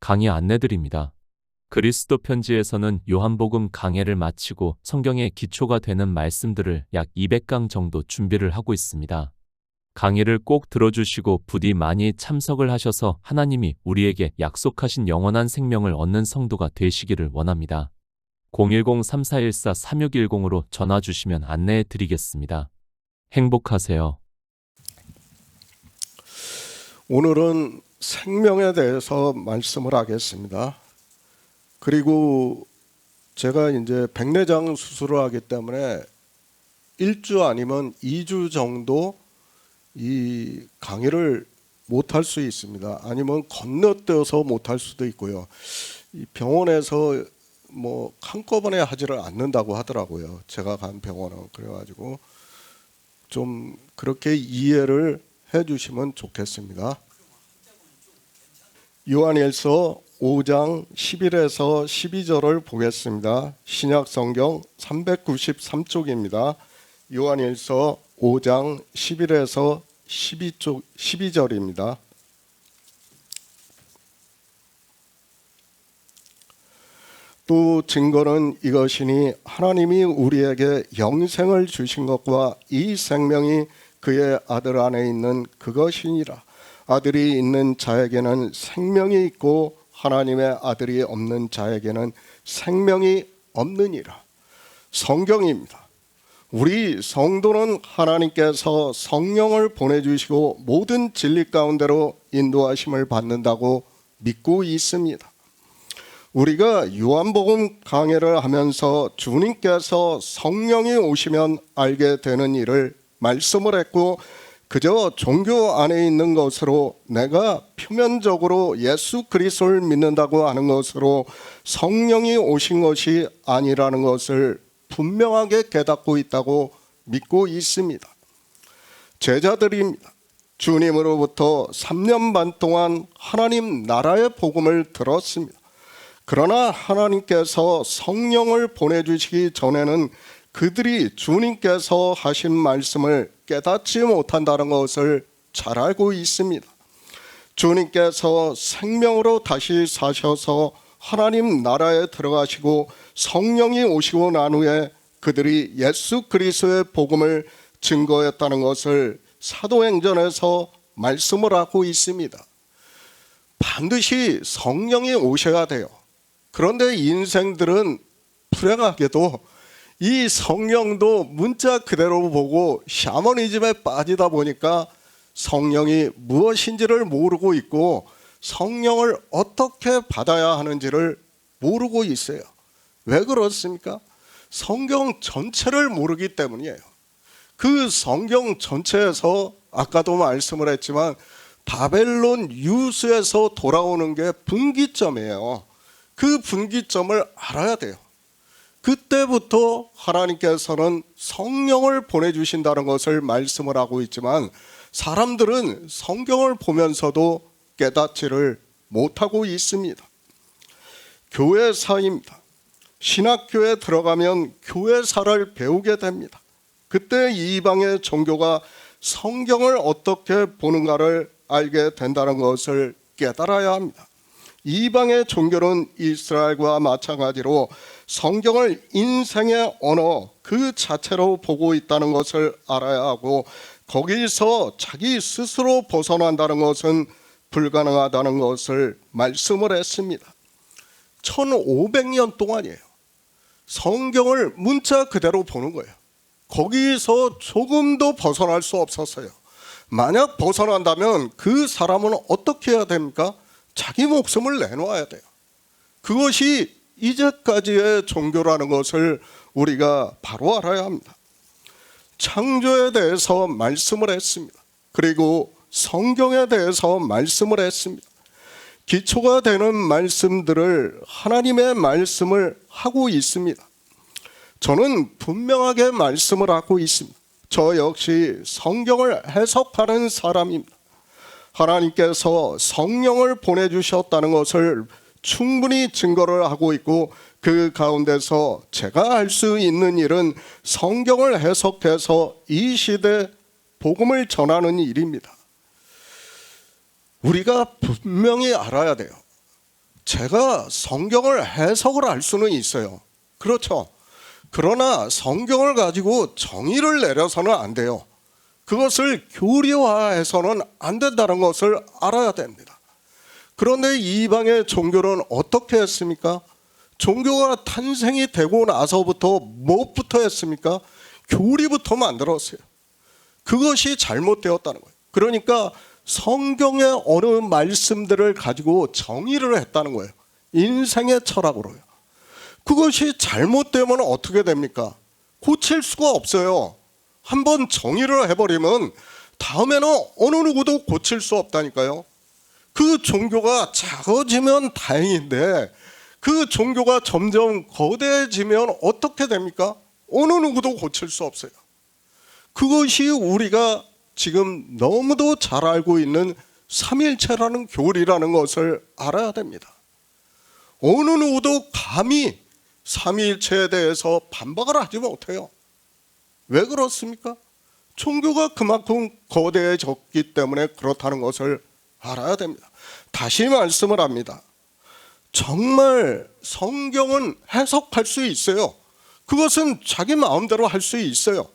강의 안내드립니다. 그리스도 편지에서는 요한복음 강해를 마치고 성경의 기초가 되는 말씀들을 약 200강 정도 준비를 하고 있습니다. 강의를 꼭 들어주시고 부디 많이 참석을 하셔서 하나님이 우리에게 약속하신 영원한 생명을 얻는 성도가 되시기를 원합니다. 010-3414-3610으로 전화 주시면 안내해 드리겠습니다. 행복하세요. 오늘은 생명에 대해서 말씀을 하겠습니다. 그리고 제가 이제 백내장 수술을 하기 때문에 1주 아니면 2주 정도 이 강의를 못할 수 있습니다. 아니면 건너뛰어서 못할 수도 있고요. 이 병원에서 뭐 한꺼번에 하지를 않는다고 하더라고요. 제가 간 병원은. 그래가지고 좀 그렇게 이해를 해주시면 좋겠습니다. 요한일서 5장 11에서 12절을 보겠습니다. 신약성경 393쪽입니다. 요한일서 5장 11에서 12절입니다. 또 증거는 이것이니 하나님이 우리에게 영생을 주신 것과 이 생명이 그의 아들 안에 있는 그것이니라. 아들이 있는 자에게는 생명이 있고 하나님의 아들이 없는 자에게는 생명이 없느니라. 성경입니다. 우리 성도는 하나님께서 성령을 보내주시고 모든 진리 가운데로 인도하심을 받는다고 믿고 있습니다. 우리가 요한복음 강해를 하면서 주님께서 성령이 오시면 알게 되는 일을 말씀을 했고, 그저 종교 안에 있는 것으로 내가 표면적으로 예수 그리스도를 믿는다고 하는 것으로 성령이 오신 것이 아니라는 것을 분명하게 깨닫고 있다고 믿고 있습니다. 제자들입니다. 주님으로부터 3년 반 동안 하나님 나라의 복음을 들었습니다. 그러나 하나님께서 성령을 보내주시기 전에는 그들이 주님께서 하신 말씀을 깨닫지 못한다는 것을 잘 알고 있습니다. 주님께서 생명으로 다시 사셔서 하나님 나라에 들어가시고 성령이 오시고 난 후에 그들이 예수 그리스도의 복음을 증거했다는 것을 사도행전에서 말씀을 하고 있습니다. 반드시 성령이 오셔야 돼요. 그런데 인생들은 불행하게도 이 성령도 문자 그대로 보고 샤머니즘에 빠지다 보니까 성령이 무엇인지를 모르고 있고 성령을 어떻게 받아야 하는지를 모르고 있어요. 왜 그렇습니까? 성경 전체를 모르기 때문이에요. 그 성경 전체에서 아까도 말씀을 했지만 바벨론 유수에서 돌아오는 게 분기점이에요. 그 분기점을 알아야 돼요. 그때부터 하나님께서는 성령을 보내주신다는 것을 말씀을 하고 있지만 사람들은 성경을 보면서도 깨닫지를 못하고 있습니다. 교회사입니다. 신학교에 들어가면 교회사를 배우게 됩니다. 그때 이방의 종교가 성경을 어떻게 보는가를 알게 된다는 것을 깨달아야 합니다. 이방의 종교는 이스라엘과 마찬가지로 성경을 인생의 언어 그 자체로 보고 있다는 것을 알아야 하고, 거기서 자기 스스로 벗어난다는 것은 불가능하다는 것을 말씀을 했습니다. 1500년 동안이에요. 성경을 문자 그대로 보는 거예요. 거기서 조금도 벗어날 수 없었어요. 만약 벗어난다면 그 사람은 어떻게 해야 됩니까? 자기 목숨을 내놓아야 돼요. 그것이 이제까지의 종교라는 것을 우리가 바로 알아야 합니다. 창조에 대해서 말씀을 했습니다. 그리고 성경에 대해서 말씀을 했습니다. 기초가 되는 말씀들을 하나님의 말씀을 하고 있습니다. 저는 분명하게 말씀을 하고 있습니다. 저 역시 성경을 해석하는 사람입니다. 하나님께서 성령을 보내주셨다는 것을 충분히 증거를 하고 있고, 그 가운데서 제가 할 수 있는 일은 성경을 해석해서 이 시대 복음을 전하는 일입니다. 우리가 분명히 알아야 돼요. 제가 성경을 해석을 할 수는 있어요. 그렇죠. 그러나 성경을 가지고 정의를 내려서는 안 돼요. 그것을 교리화해서는 안 된다는 것을 알아야 됩니다. 그런데 이방의 종교는 어떻게 했습니까? 종교가 탄생이 되고 나서부터 무엇부터 했습니까? 교리부터 만들었어요. 그것이 잘못되었다는 거예요. 그러니까 성경의 어느 말씀들을 가지고 정의를 했다는 거예요. 인생의 철학으로요. 그것이 잘못되면 어떻게 됩니까? 고칠 수가 없어요. 한번 정의를 해버리면 다음에는 어느 누구도 고칠 수 없다니까요. 그 종교가 작아지면 다행인데 그 종교가 점점 거대해지면 어떻게 됩니까? 어느 누구도 고칠 수 없어요. 그것이 우리가 지금 너무도 잘 알고 있는 삼일체라는 교리라는 것을 알아야 됩니다. 어느 누구도 감히 삼위일체에 대해서 반박을 하지 못해요. 왜 그렇습니까? 종교가 그만큼 거대해졌기 때문에 그렇다는 것을 알아야 됩니다. 다시 말씀을 합니다. 정말 성경은 해석할 수 있어요. 그것은 자기 마음대로 할 수 있어요.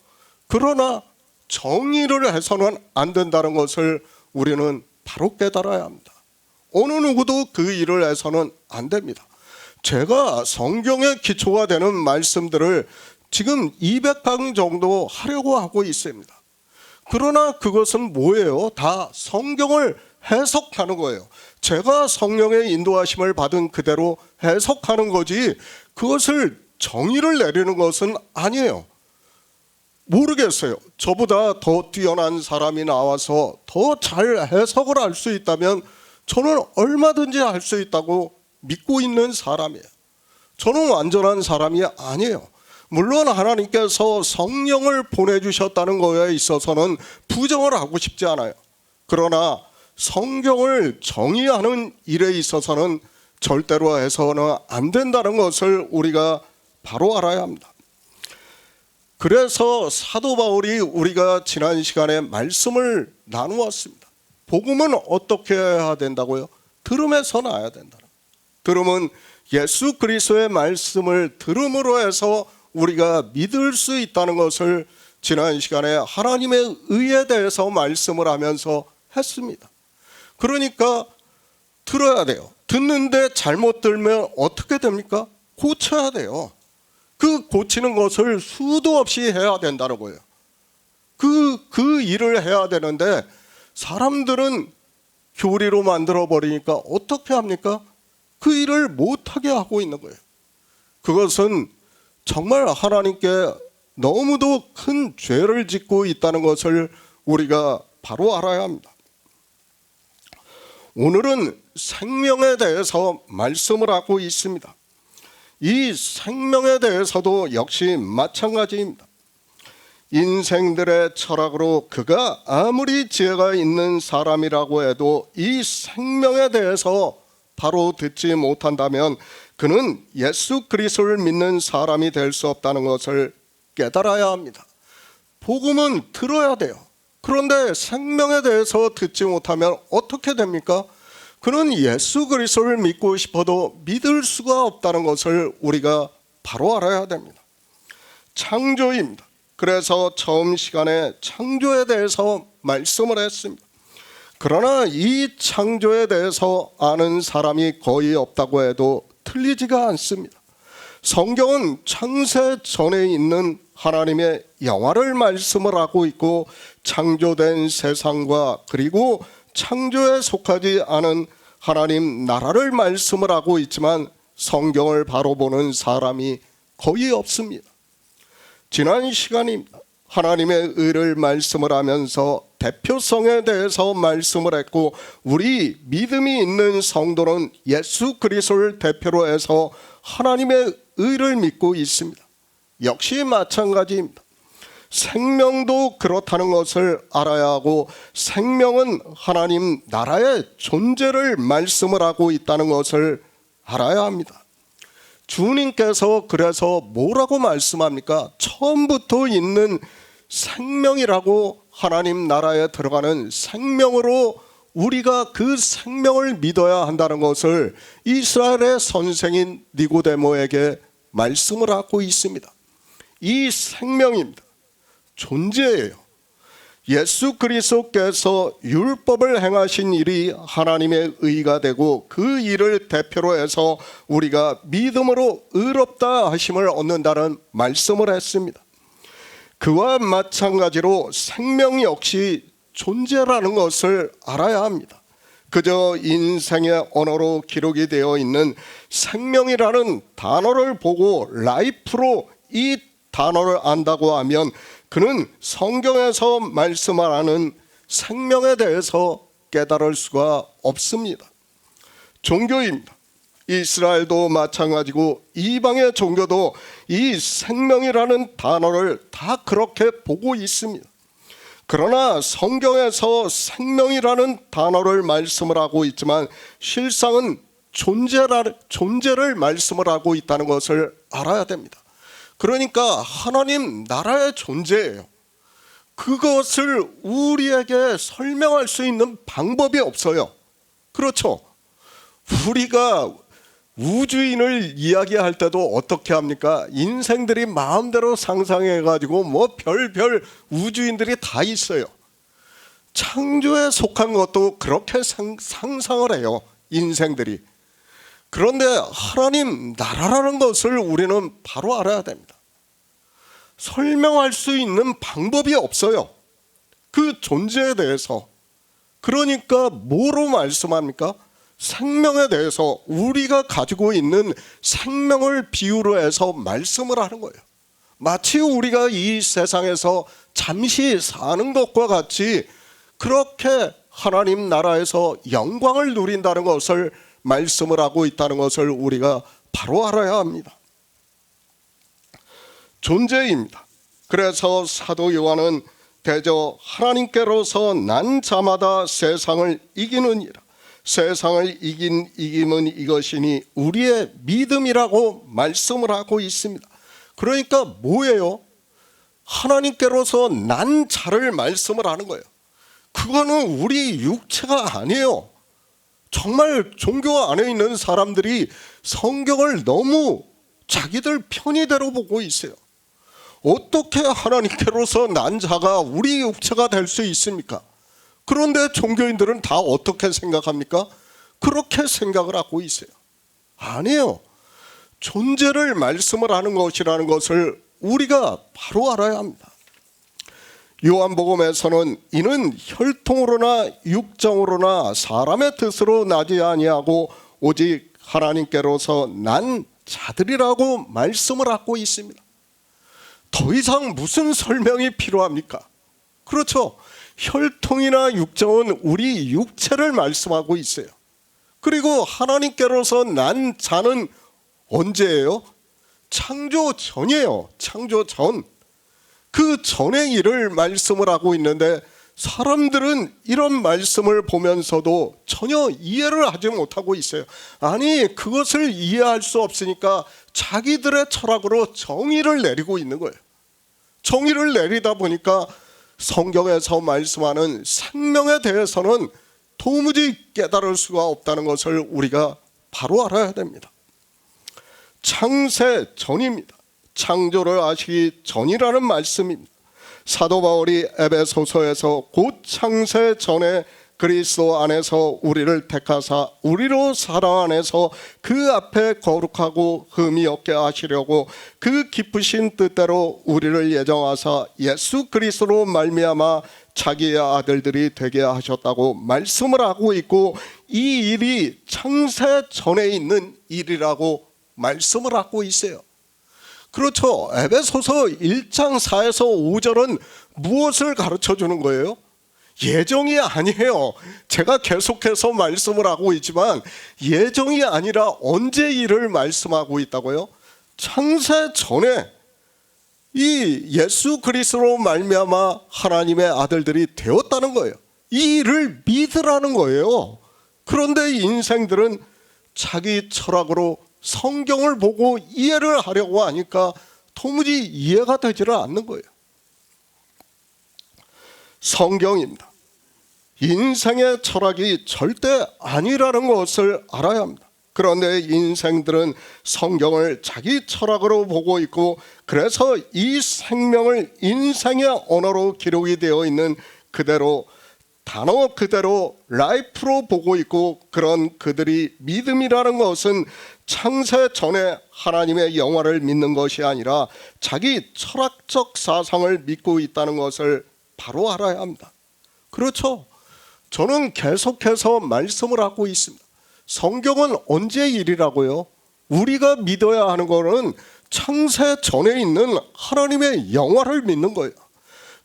그러나 정의를 해서는 안 된다는 것을 우리는 바로 깨달아야 합니다. 어느 누구도 그 일을 해서는 안 됩니다. 제가 성경의 기초가 되는 말씀들을 지금 200강 정도 하려고 하고 있습니다. 그러나 그것은 뭐예요? 다 성경을 해석하는 거예요. 제가 성령의 인도하심을 받은 그대로 해석하는 거지 그것을 정의를 내리는 것은 아니에요. 모르겠어요. 저보다 더 뛰어난 사람이 나와서 더 잘 해석을 할 수 있다면 저는 얼마든지 할 수 있다고 믿고 있는 사람이에요. 저는 완전한 사람이 아니에요. 물론 하나님께서 성령을 보내주셨다는 거에 있어서는 부정을 하고 싶지 않아요. 그러나 성경을 정의하는 일에 있어서는 절대로 해서는 안 된다는 것을 우리가 바로 알아야 합니다. 그래서 사도 바울이 우리가 지난 시간에 말씀을 나누었습니다. 복음은 어떻게 해야 된다고요? 들음에서 나야 된다. 들음은 예수 그리스도의 말씀을 들음으로 해서 우리가 믿을 수 있다는 것을 지난 시간에 하나님의 의에 대해서 말씀을 하면서 했습니다. 그러니까 들어야 돼요. 듣는데 잘못 들면 어떻게 됩니까? 고쳐야 돼요. 그 고치는 것을 수도 없이 해야 된다는 거예요. 그 일을 해야 되는데 사람들은 교리로 만들어 버리니까 어떻게 합니까? 그 일을 못하게 하고 있는 거예요. 그것은 정말 하나님께 너무도 큰 죄를 짓고 있다는 것을 우리가 바로 알아야 합니다. 오늘은 생명에 대해서 말씀을 하고 있습니다. 이 생명에 대해서도 역시 마찬가지입니다. 인생들의 철학으로 그가 아무리 지혜가 있는 사람이라고 해도 이 생명에 대해서 바로 듣지 못한다면 그는 예수 그리스도를 믿는 사람이 될 수 없다는 것을 깨달아야 합니다. 복음은 들어야 돼요. 그런데 생명에 대해서 듣지 못하면 어떻게 됩니까? 그는 예수 그리스도를 믿고 싶어도 믿을 수가 없다는 것을 우리가 바로 알아야 됩니다. 창조입니다. 그래서 처음 시간에 창조에 대해서 말씀을 했습니다. 그러나 이 창조에 대해서 아는 사람이 거의 없다고 해도 틀리지가 않습니다. 성경은 창세 전에 있는 하나님의 영화를 말씀을 하고 있고 창조된 세상과 그리고 창조에 속하지 않은 하나님 나라를 말씀을 하고 있지만 성경을 바로 보는 사람이 거의 없습니다. 지난 시간입니다. 하나님의 의를 말씀을 하면서 대표성에 대해서 말씀을 했고 우리 믿음이 있는 성도는 예수 그리스도를 대표로 해서 하나님의 의를 믿고 있습니다. 역시 마찬가지입니다. 생명도 그렇다는 것을 알아야 하고 생명은 하나님 나라의 존재를 말씀을 하고 있다는 것을 알아야 합니다. 주님께서 그래서 뭐라고 말씀합니까? 처음부터 있는 생명이라고 하나님 나라에 들어가는 생명으로 우리가 그 생명을 믿어야 한다는 것을 이스라엘의 선생인 니고데모에게 말씀을 하고 있습니다. 이 생명입니다. 존재예요. 예수 그리스도께서 율법을 행하신 일이 하나님의 의가 되고 그 일을 대표로 해서 우리가 믿음으로 의롭다 하심을 얻는다는 말씀을 했습니다. 그와 마찬가지로 생명 역시 존재라는 것을 알아야 합니다. 그저 인생의 언어로 기록이 되어 있는 생명이라는 단어를 보고 라이프로 이 단어를 안다고 하면 그는 성경에서 말씀하는 생명에 대해서 깨달을 수가 없습니다. 종교입니다. 이스라엘도 마찬가지고 이방의 종교도 이 생명이라는 단어를 다 그렇게 보고 있습니다. 그러나 성경에서 생명이라는 단어를 말씀을 하고 있지만 실상은 존재를 말씀을 하고 있다는 것을 알아야 됩니다. 그러니까 하나님 나라의 존재예요. 그것을 우리에게 설명할 수 있는 방법이 없어요. 그렇죠? 우리가 우주인을 이야기할 때도 어떻게 합니까? 인생들이 마음대로 상상해가지고 뭐 별별 우주인들이 다 있어요. 창조에 속한 것도 그렇게 상상을 해요. 인생들이. 그런데 하나님 나라라는 것을 우리는 바로 알아야 됩니다. 설명할 수 있는 방법이 없어요. 그 존재에 대해서. 그러니까 뭐로 말씀합니까? 생명에 대해서 우리가 가지고 있는 생명을 비유로 해서 말씀을 하는 거예요. 마치 우리가 이 세상에서 잠시 사는 것과 같이 그렇게 하나님 나라에서 영광을 누린다는 것을 말씀을 하고 있다는 것을 우리가 바로 알아야 합니다. 존재입니다. 그래서 사도 요한은 대저 하나님께로서 난 자마다 세상을 이기느니라. 세상을 이긴 이김은 이것이니 우리의 믿음이라고 말씀을 하고 있습니다. 그러니까 뭐예요? 하나님께로서 난 자를 말씀을 하는 거예요. 그거는 우리 육체가 아니에요. 정말 종교 안에 있는 사람들이 성경을 너무 자기들 편의대로 보고 있어요. 어떻게 하나님께로서 난 자가 우리 육체가 될 수 있습니까? 그런데 종교인들은 다 어떻게 생각합니까? 그렇게 생각을 하고 있어요. 아니에요. 존재를 말씀을 하는 것이라는 것을 우리가 바로 알아야 합니다. 요한복음에서는 이는 혈통으로나 육정으로나 사람의 뜻으로 나지 아니하고 오직 하나님께로서 난 자들이라고 말씀을 하고 있습니다. 더 이상 무슨 설명이 필요합니까? 그렇죠. 혈통이나 육정은 우리 육체를 말씀하고 있어요. 그리고 하나님께로서 난 자는 언제예요? 창조 전이에요. 창조 전. 그 전의 일을 말씀을 하고 있는데 사람들은 이런 말씀을 보면서도 전혀 이해를 하지 못하고 있어요. 아니, 그것을 이해할 수 없으니까 자기들의 철학으로 정의를 내리고 있는 거예요. 정의를 내리다 보니까 성경에서 말씀하는 생명에 대해서는 도무지 깨달을 수가 없다는 것을 우리가 바로 알아야 됩니다. 창세 전입니다. 창조를 아시기 전이라는 말씀입니다. 사도 바울이 에베소서에서 곧 창세 전에 그리스도 안에서 우리를 택하사 우리로 사랑 안에서 그 앞에 거룩하고 흠이 없게 하시려고 그 기쁘신 뜻대로 우리를 예정하사 예수 그리스도로 말미암아 자기의 아들들이 되게 하셨다고 말씀을 하고 있고, 이 일이 창세 전에 있는 일이라고 말씀을 하고 있어요. 그렇죠. 에베소서 1장 4에서 5절은 무엇을 가르쳐 주는 거예요? 예정이 아니에요. 제가 계속해서 말씀을 하고 있지만 예정이 아니라 언제 일을 말씀하고 있다고요? 창세 전에 이 예수 그리스도로 말미암아 하나님의 아들들이 되었다는 거예요. 이 일을 믿으라는 거예요. 그런데 인생들은 자기 철학으로 성경을 보고 이해를 하려고 하니까 도무지 이해가 되지를 않는 거예요. 성경입니다. 인생의 철학이 절대 아니라는 것을 알아야 합니다. 그런데 인생들은 성경을 자기 철학으로 보고 있고, 그래서 이 생명을 인생의 언어로 기록이 되어 있는 그대로, 단어 그대로 라이프로 보고 있고, 그런 그들이 믿음이라는 것은 창세 전에 하나님의 영화를 믿는 것이 아니라 자기 철학적 사상을 믿고 있다는 것을 바로 알아야 합니다. 그렇죠. 저는 계속해서 말씀을 하고 있습니다. 성경은 언제의 일이라고요? 우리가 믿어야 하는 것은 창세 전에 있는 하나님의 영화를 믿는 거예요.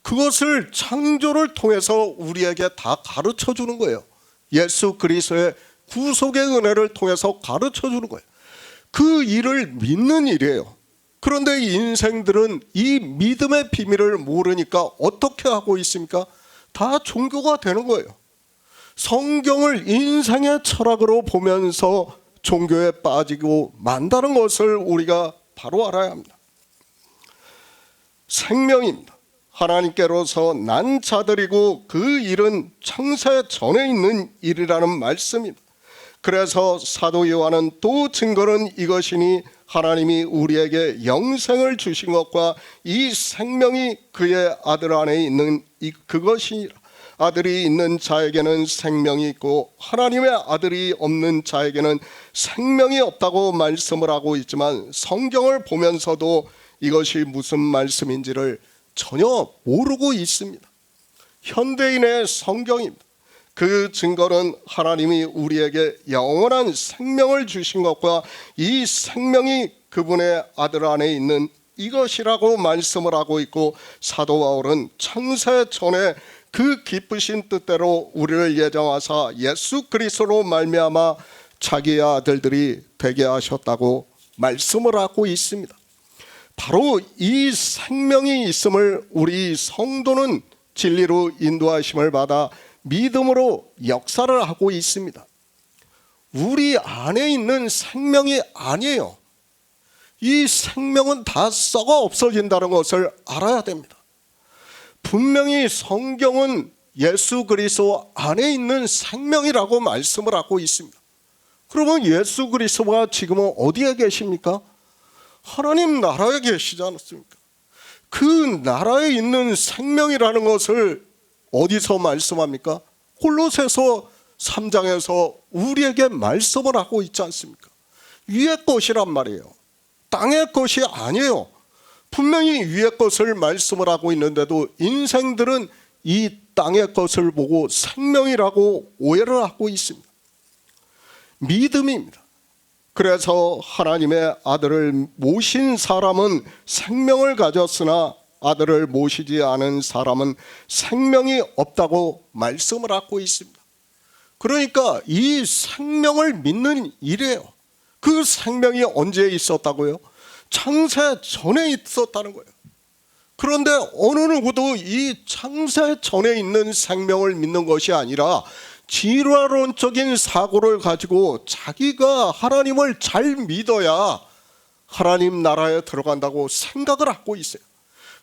그것을 창조를 통해서 우리에게 다 가르쳐 주는 거예요. 예수 그리스도의 구속의 은혜를 통해서 가르쳐 주는 거예요. 그 일을 믿는 일이에요. 그런데 인생들은 이 믿음의 비밀을 모르니까 어떻게 하고 있습니까? 다 종교가 되는 거예요. 성경을 인생의 철학으로 보면서 종교에 빠지고 만다는 것을 우리가 바로 알아야 합니다. 생명입니다. 하나님께로서 난 자들이고 그 일은 창세 전에 있는 일이라는 말씀입니다. 그래서 사도 요한은 또 증거는 이것이니 하나님이 우리에게 영생을 주신 것과 이 생명이 그의 아들 안에 있는 그것이니라. 아들이 있는 자에게는 생명이 있고 하나님의 아들이 없는 자에게는 생명이 없다고 말씀을 하고 있지만, 성경을 보면서도 이것이 무슨 말씀인지를 전혀 모르고 있습니다. 현대인의 성경입니다. 그 증거는 하나님이 우리에게 영원한 생명을 주신 것과 이 생명이 그분의 아들 안에 있는 이것이라고 말씀을 하고 있고, 사도 바울은 창세 전에 그 기쁘신 뜻대로 우리를 예정하사 예수 그리스도로 말미암아 자기의 아들들이 되게 하셨다고 말씀을 하고 있습니다. 바로 이 생명이 있음을 우리 성도는 진리로 인도하심을 받아 믿음으로 역사를 하고 있습니다. 우리 안에 있는 생명이 아니에요. 이 생명은 다 썩어 없어진다는 것을 알아야 됩니다. 분명히 성경은 예수 그리스도 안에 있는 생명이라고 말씀을 하고 있습니다. 그러면 예수 그리스도가 지금은 어디에 계십니까? 하나님 나라에 계시지 않았습니까? 그 나라에 있는 생명이라는 것을 어디서 말씀합니까? 골로새서 3장에서 우리에게 말씀을 하고 있지 않습니까? 위의 것이란 말이에요. 땅의 것이 아니에요. 분명히 위의 것을 말씀을 하고 있는데도 인생들은 이 땅의 것을 보고 생명이라고 오해를 하고 있습니다. 믿음입니다. 그래서 하나님의 아들을 모신 사람은 생명을 가졌으나 아들을 모시지 않은 사람은 생명이 없다고 말씀을 하고 있습니다. 그러니까 이 생명을 믿는 일이에요. 그 생명이 언제 있었다고요? 창세 전에 있었다는 거예요. 그런데 어느 누구도 이 창세 전에 있는 생명을 믿는 것이 아니라 진화론적인 사고를 가지고 자기가 하나님을 잘 믿어야 하나님 나라에 들어간다고 생각을 하고 있어요.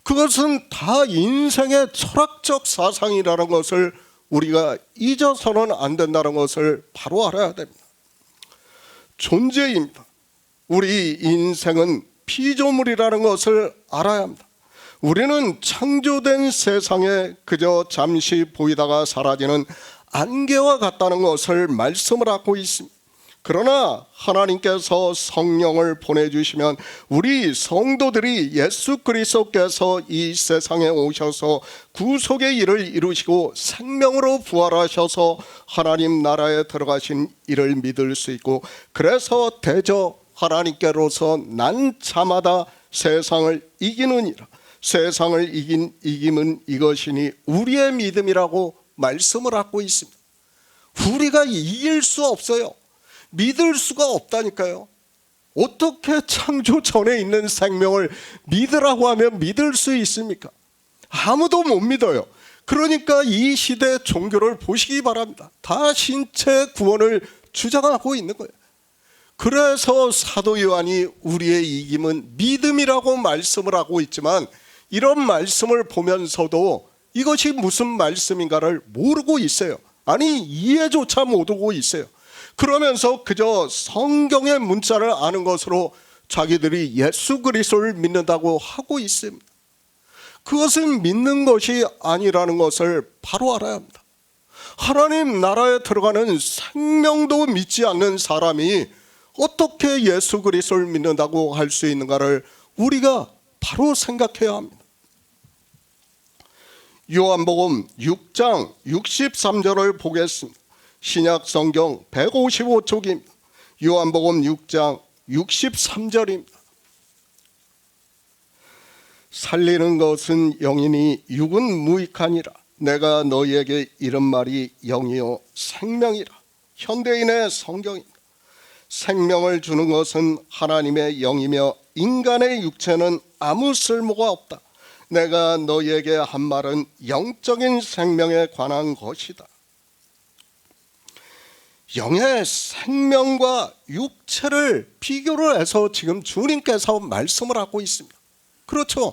그것은 다 인생의 철학적 사상이라는 것을 우리가 잊어서는 안 된다는 것을 바로 알아야 됩니다. 존재입니다. 우리 인생은 피조물이라는 것을 알아야 합니다. 우리는 창조된 세상에 그저 잠시 보이다가 사라지는 안개와 같다는 것을 말씀을 하고 있습니다. 그러나 하나님께서 성령을 보내주시면 우리 성도들이 예수 그리스도께서 이 세상에 오셔서 구속의 일을 이루시고 생명으로 부활하셔서 하나님 나라에 들어가신 이를 믿을 수 있고, 그래서 대저 하나님께로서 난 자마다 세상을 이기느니라. 세상을 이김은 이것이니 우리의 믿음이라고 말씀을 하고 있습니다. 우리가 이길 수 없어요. 믿을 수가 없다니까요. 어떻게 창조 전에 있는 생명을 믿으라고 하면 믿을 수 있습니까? 아무도 못 믿어요. 그러니까 이 시대 종교를 보시기 바랍니다. 다 신체 구원을 주장하고 있는 거예요. 그래서 사도 요한이 우리의 이김은 믿음이라고 말씀을 하고 있지만, 이런 말씀을 보면서도 이것이 무슨 말씀인가를 모르고 있어요. 아니 이해조차 못하고 있어요. 그러면서 그저 성경의 문자를 아는 것으로 자기들이 예수 그리스도를 믿는다고 하고 있습니다. 그것은 믿는 것이 아니라는 것을 바로 알아야 합니다. 하나님 나라에 들어가는 생명도 믿지 않는 사람이 어떻게 예수 그리스도를 믿는다고 할 수 있는가를 우리가 바로 생각해야 합니다. 요한복음 6장 63절을 보겠습니다. 신약 성경 155쪽입니다. 요한복음 6장 63절입니다. 살리는 것은 영이니 육은 무익하니라. 내가 너희에게 이런 말이 영이요 생명이라. 현대인의 성경입니다. 생명을 주는 것은 하나님의 영이며 인간의 육체는 아무 쓸모가 없다. 내가 너희에게 한 말은 영적인 생명에 관한 것이다. 영의 생명과 육체를 비교를 해서 지금 주님께서 말씀을 하고 있습니다. 그렇죠?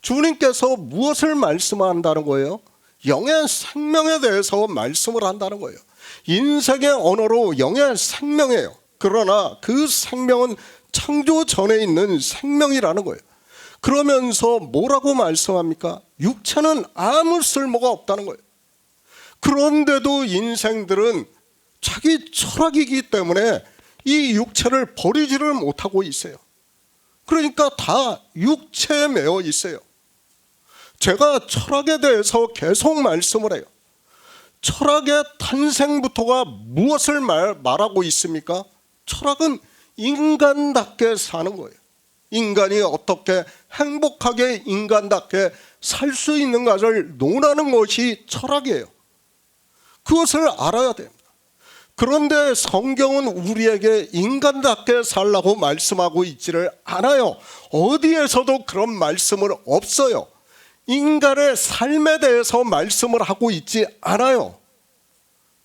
주님께서 무엇을 말씀한다는 거예요? 영의 생명에 대해서 말씀을 한다는 거예요. 인생의 언어로 영의 생명이에요. 그러나 그 생명은 창조 전에 있는 생명이라는 거예요. 그러면서 뭐라고 말씀합니까? 육체는 아무 쓸모가 없다는 거예요. 그런데도 인생들은 자기 철학이기 때문에 이 육체를 버리지를 못하고 있어요. 그러니까 다 육체에 매여 있어요. 제가 철학에 대해서 계속 말씀을 해요. 철학의 탄생부터가 무엇을 말하고 있습니까? 철학은 인간답게 사는 거예요. 인간이 어떻게 행복하게 인간답게 살 수 있는가를 논하는 것이 철학이에요. 그것을 알아야 됩니다. 그런데 성경은 우리에게 인간답게 살라고 말씀하고 있지를 않아요. 어디에서도 그런 말씀은 없어요. 인간의 삶에 대해서 말씀을 하고 있지 않아요.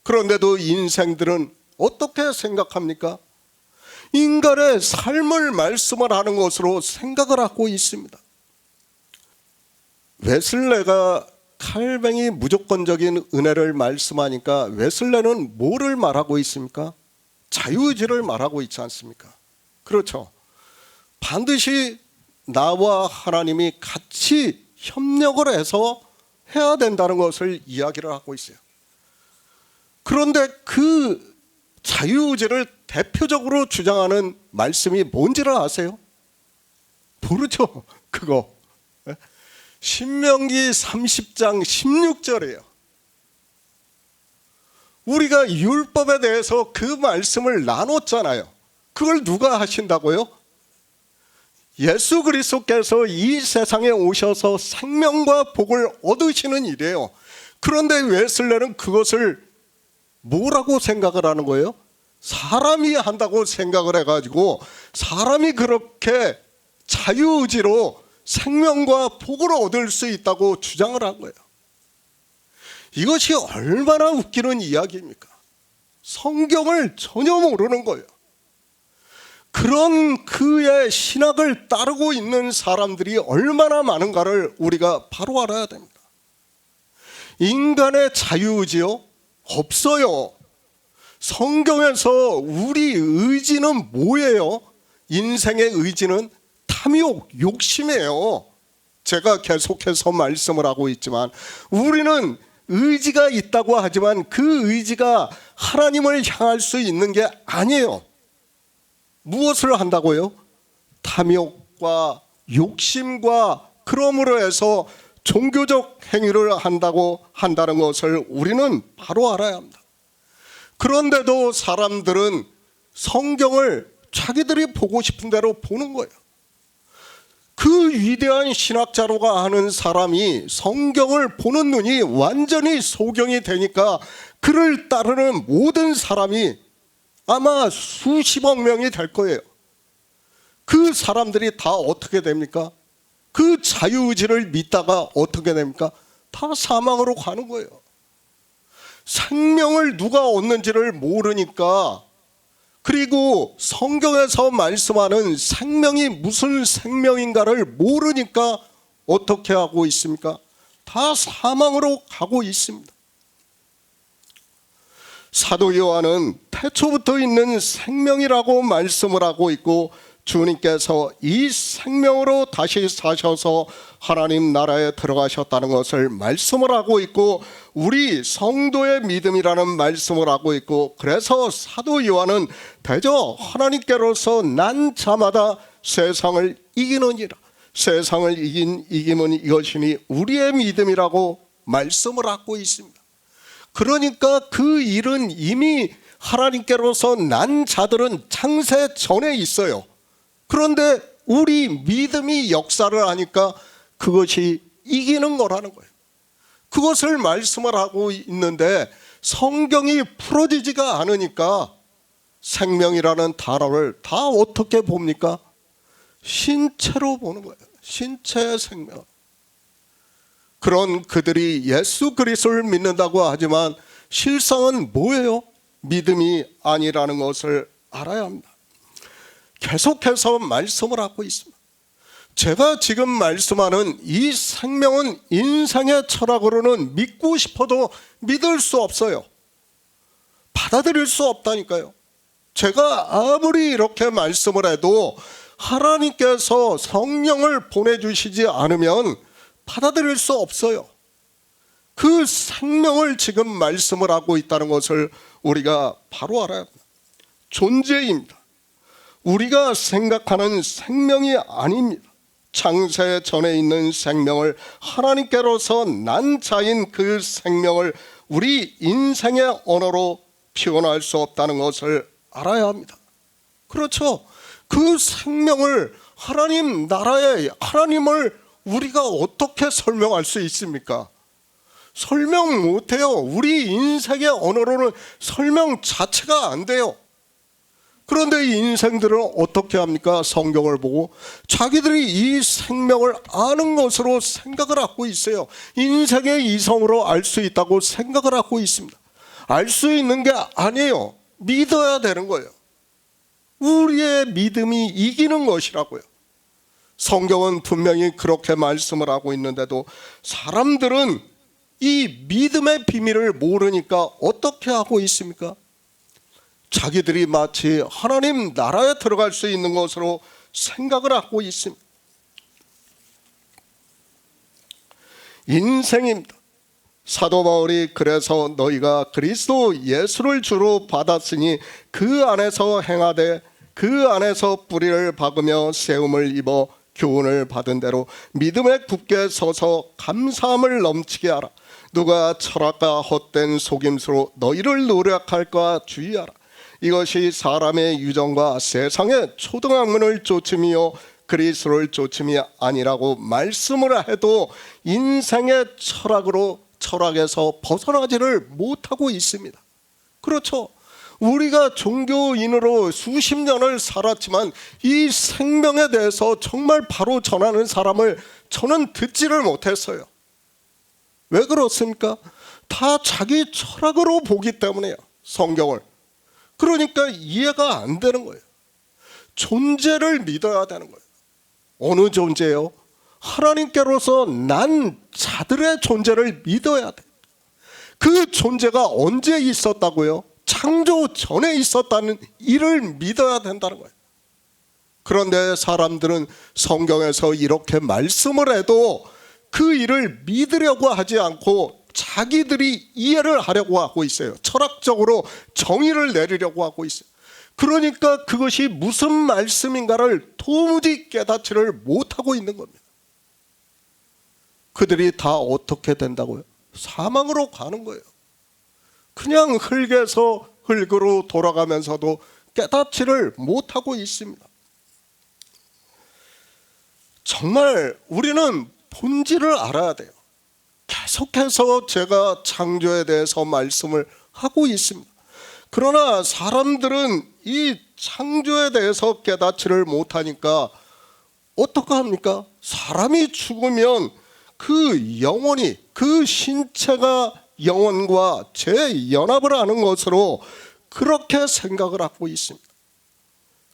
그런데도 인생들은 어떻게 생각합니까? 인간의 삶을 말씀을 하는 것으로 생각을 하고 있습니다. 웨슬레가 칼뱅이 무조건적인 은혜를 말씀하니까 웨슬레는 뭐를 말하고 있습니까? 자유의지를 말하고 있지 않습니까? 그렇죠. 반드시 나와 하나님이 같이 협력을 해서 해야 된다는 것을 이야기를 하고 있어요. 그런데 그 자유의지를 대표적으로 주장하는 말씀이 뭔지를 아세요? 모르죠. 그거 신명기 30장 16절이에요. 우리가 율법에 대해서 그 말씀을 나눴잖아요. 그걸 누가 하신다고요? 예수 그리스도께서 이 세상에 오셔서 생명과 복을 얻으시는 일이에요. 그런데 웨슬레는 그것을 뭐라고 생각을 하는 거예요? 사람이 한다고 생각을 해가지고 사람이 그렇게 자유의지로 생명과 복을 얻을 수 있다고 주장을 한 거예요. 이것이 얼마나 웃기는 이야기입니까? 성경을 전혀 모르는 거예요. 그런 그의 신학을 따르고 있는 사람들이 얼마나 많은가를 우리가 바로 알아야 됩니다. 인간의 자유의지요? 없어요. 성경에서 우리 의지는 뭐예요? 인생의 의지는 탐욕, 욕심이에요. 제가 계속해서 말씀을 하고 있지만 우리는 의지가 있다고 하지만 그 의지가 하나님을 향할 수 있는 게 아니에요. 무엇을 한다고요? 탐욕과 욕심과 그러므로 해서 종교적 행위를 한다는 것을 우리는 바로 알아야 합니다. 그런데도 사람들은 성경을 자기들이 보고 싶은 대로 보는 거예요. 그 위대한 신학자로가 하는 사람이 성경을 보는 눈이 완전히 소경이 되니까 그를 따르는 모든 사람이 아마 수십억 명이 될 거예요. 그 사람들이 다 어떻게 됩니까? 그 자유의지를 믿다가 어떻게 됩니까? 다 사망으로 가는 거예요. 생명을 누가 얻는지를 모르니까, 그리고 성경에서 말씀하는 생명이 무슨 생명인가를 모르니까 어떻게 하고 있습니까? 다 사망으로 가고 있습니다. 사도 요한은 태초부터 있는 생명이라고 말씀을 하고 있고, 주님께서 이 생명으로 다시 사셔서 하나님 나라에 들어가셨다는 것을 말씀을 하고 있고, 우리 성도의 믿음이라는 말씀을 하고 있고, 그래서 사도 요한은 대저 하나님께로서 난 자마다 세상을 이기느니라, 세상을 이김은 이것이니 우리의 믿음이라고 말씀을 하고 있습니다. 그러니까 그 일은 이미 하나님께로서 난 자들은 창세 전에 있어요. 그런데 우리 믿음이 역사를 하니까 그것이 이기는 거라는 거예요. 그것을 말씀을 하고 있는데 성경이 풀어지지가 않으니까 생명이라는 단어를 다 어떻게 봅니까? 신체로 보는 거예요. 신체의 생명. 그런 그들이 예수 그리스도를 믿는다고 하지만 실상은 뭐예요? 믿음이 아니라는 것을 알아야 합니다. 계속해서 말씀을 하고 있습니다. 제가 지금 말씀하는 이 생명은 인생의 철학으로는 믿고 싶어도 믿을 수 없어요. 받아들일 수 없다니까요. 제가 아무리 이렇게 말씀을 해도 하나님께서 성령을 보내주시지 않으면 받아들일 수 없어요. 그 생명을 지금 말씀을 하고 있다는 것을 우리가 바로 알아야 합니다. 존재입니다. 우리가 생각하는 생명이 아닙니다. 창세 전에 있는 생명을, 하나님께로서 난 자인 그 생명을 우리 인생의 언어로 표현할 수 없다는 것을 알아야 합니다. 그렇죠. 그 생명을, 하나님 나라의 하나님을 우리가 어떻게 설명할 수 있습니까? 설명 못해요. 우리 인생의 언어로는 설명 자체가 안 돼요. 그런데 이 인생들은 어떻게 합니까? 성경을 보고 자기들이 이 생명을 아는 것으로 생각을 하고 있어요. 인생의 이성으로 알 수 있다고 생각을 하고 있습니다. 알 수 있는 게 아니에요. 믿어야 되는 거예요. 우리의 믿음이 이기는 것이라고요. 성경은 분명히 그렇게 말씀을 하고 있는데도 사람들은 이 믿음의 비밀을 모르니까 어떻게 하고 있습니까? 자기들이 마치 하나님 나라에 들어갈 수 있는 것으로 생각을 하고 있습니다. 인생입니다. 사도 바울이 그래서 너희가 그리스도 예수를 주로 받았으니 그 안에서 행하되 그 안에서 뿌리를 박으며 세움을 입어 교훈을 받은 대로 믿음에 굳게 서서 감사함을 넘치게 하라. 누가 철학과 헛된 속임수로 너희를 노력할까 주의하라. 이것이 사람의 유정과 세상의 초등학문을 쫓음이요 그리스도를 쫓음이 아니라고 말씀을 해도 인생의 철학에서 벗어나지를 못하고 있습니다. 그렇죠. 우리가 종교인으로 수십 년을 살았지만 이 생명에 대해서 정말 바로 전하는 사람을 저는 듣지를 못했어요. 왜 그렇습니까? 다 자기 철학으로 보기 때문에요. 성경을. 그러니까 이해가 안 되는 거예요. 존재를 믿어야 되는 거예요. 어느 존재요? 하나님께로서 난 자들의 존재를 믿어야 돼. 그 존재가 언제 있었다고요? 창조 전에 있었다는 이를 믿어야 된다는 거예요. 그런데 사람들은 성경에서 이렇게 말씀을 해도 그 일을 믿으려고 하지 않고 자기들이 이해를 하려고 하고 있어요. 철학적으로 정의를 내리려고 하고 있어요. 그러니까 그것이 무슨 말씀인가를 도무지 깨닫지를 못하고 있는 겁니다. 그들이 다 어떻게 된다고요? 사망으로 가는 거예요. 그냥 흙에서 흙으로 돌아가면서도 깨닫지를 못하고 있습니다. 정말 우리는 본질을 알아야 돼요. 계속해서 제가 창조에 대해서 말씀을 하고 있습니다. 그러나 사람들은 이 창조에 대해서 깨닫지를 못하니까 어떻게 합니까? 사람이 죽으면 그 영혼이, 그 신체가 영혼과 재연합을 하는 것으로 그렇게 생각을 하고 있습니다.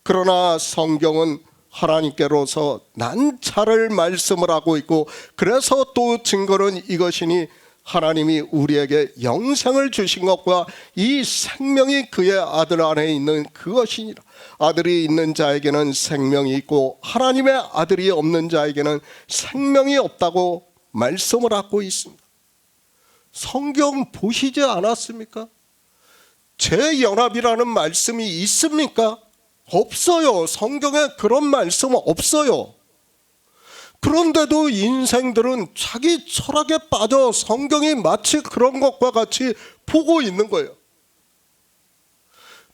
그러나 성경은 하나님께로서 난 자를 말씀을 하고 있고, 그래서 또 증거는 이것이니 하나님이 우리에게 영생을 주신 것과 이 생명이 그의 아들 안에 있는 그것이니라. 아들이 있는 자에게는 생명이 있고 하나님의 아들이 없는 자에게는 생명이 없다고 말씀을 하고 있습니다. 성경 보시지 않았습니까? 재연합이라는 말씀이 있습니까? 없어요. 성경에 그런 말씀은 없어요. 그런데도 인생들은 자기 철학에 빠져 성경이 마치 그런 것과 같이 보고 있는 거예요.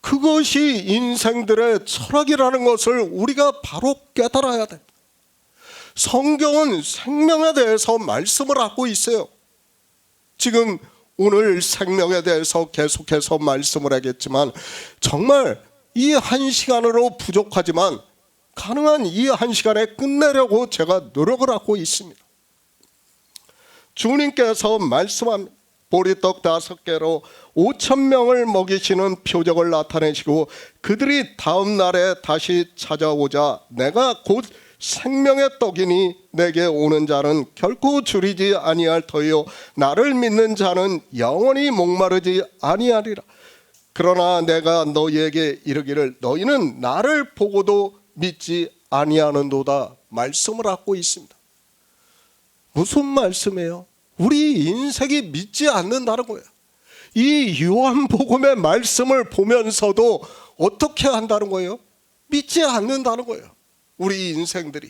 그것이 인생들의 철학이라는 것을 우리가 바로 깨달아야 돼. 성경은 생명에 대해서 말씀을 하고 있어요. 지금 오늘 생명에 대해서 계속해서 말씀을 하겠지만 정말 이 한 시간으로 부족하지만 가능한 이 한 시간에 끝내려고 제가 노력을 하고 있습니다. 주님께서 말씀합니다. 보리떡 5개로 5,000명을 먹이시는 표적을 나타내시고 그들이 다음 날에 다시 찾아오자 내가 곧 생명의 떡이니 내게 오는 자는 결코 줄이지 아니할 터이요 나를 믿는 자는 영원히 목마르지 아니하리라. 그러나 내가 너희에게 이르기를 너희는 나를 보고도 믿지 아니하는도다 말씀을 하고 있습니다. 무슨 말씀이에요? 우리 인생이 믿지 않는다는 거예요. 이 요한복음의 말씀을 보면서도 어떻게 한다는 거예요? 믿지 않는다는 거예요. 우리 인생들이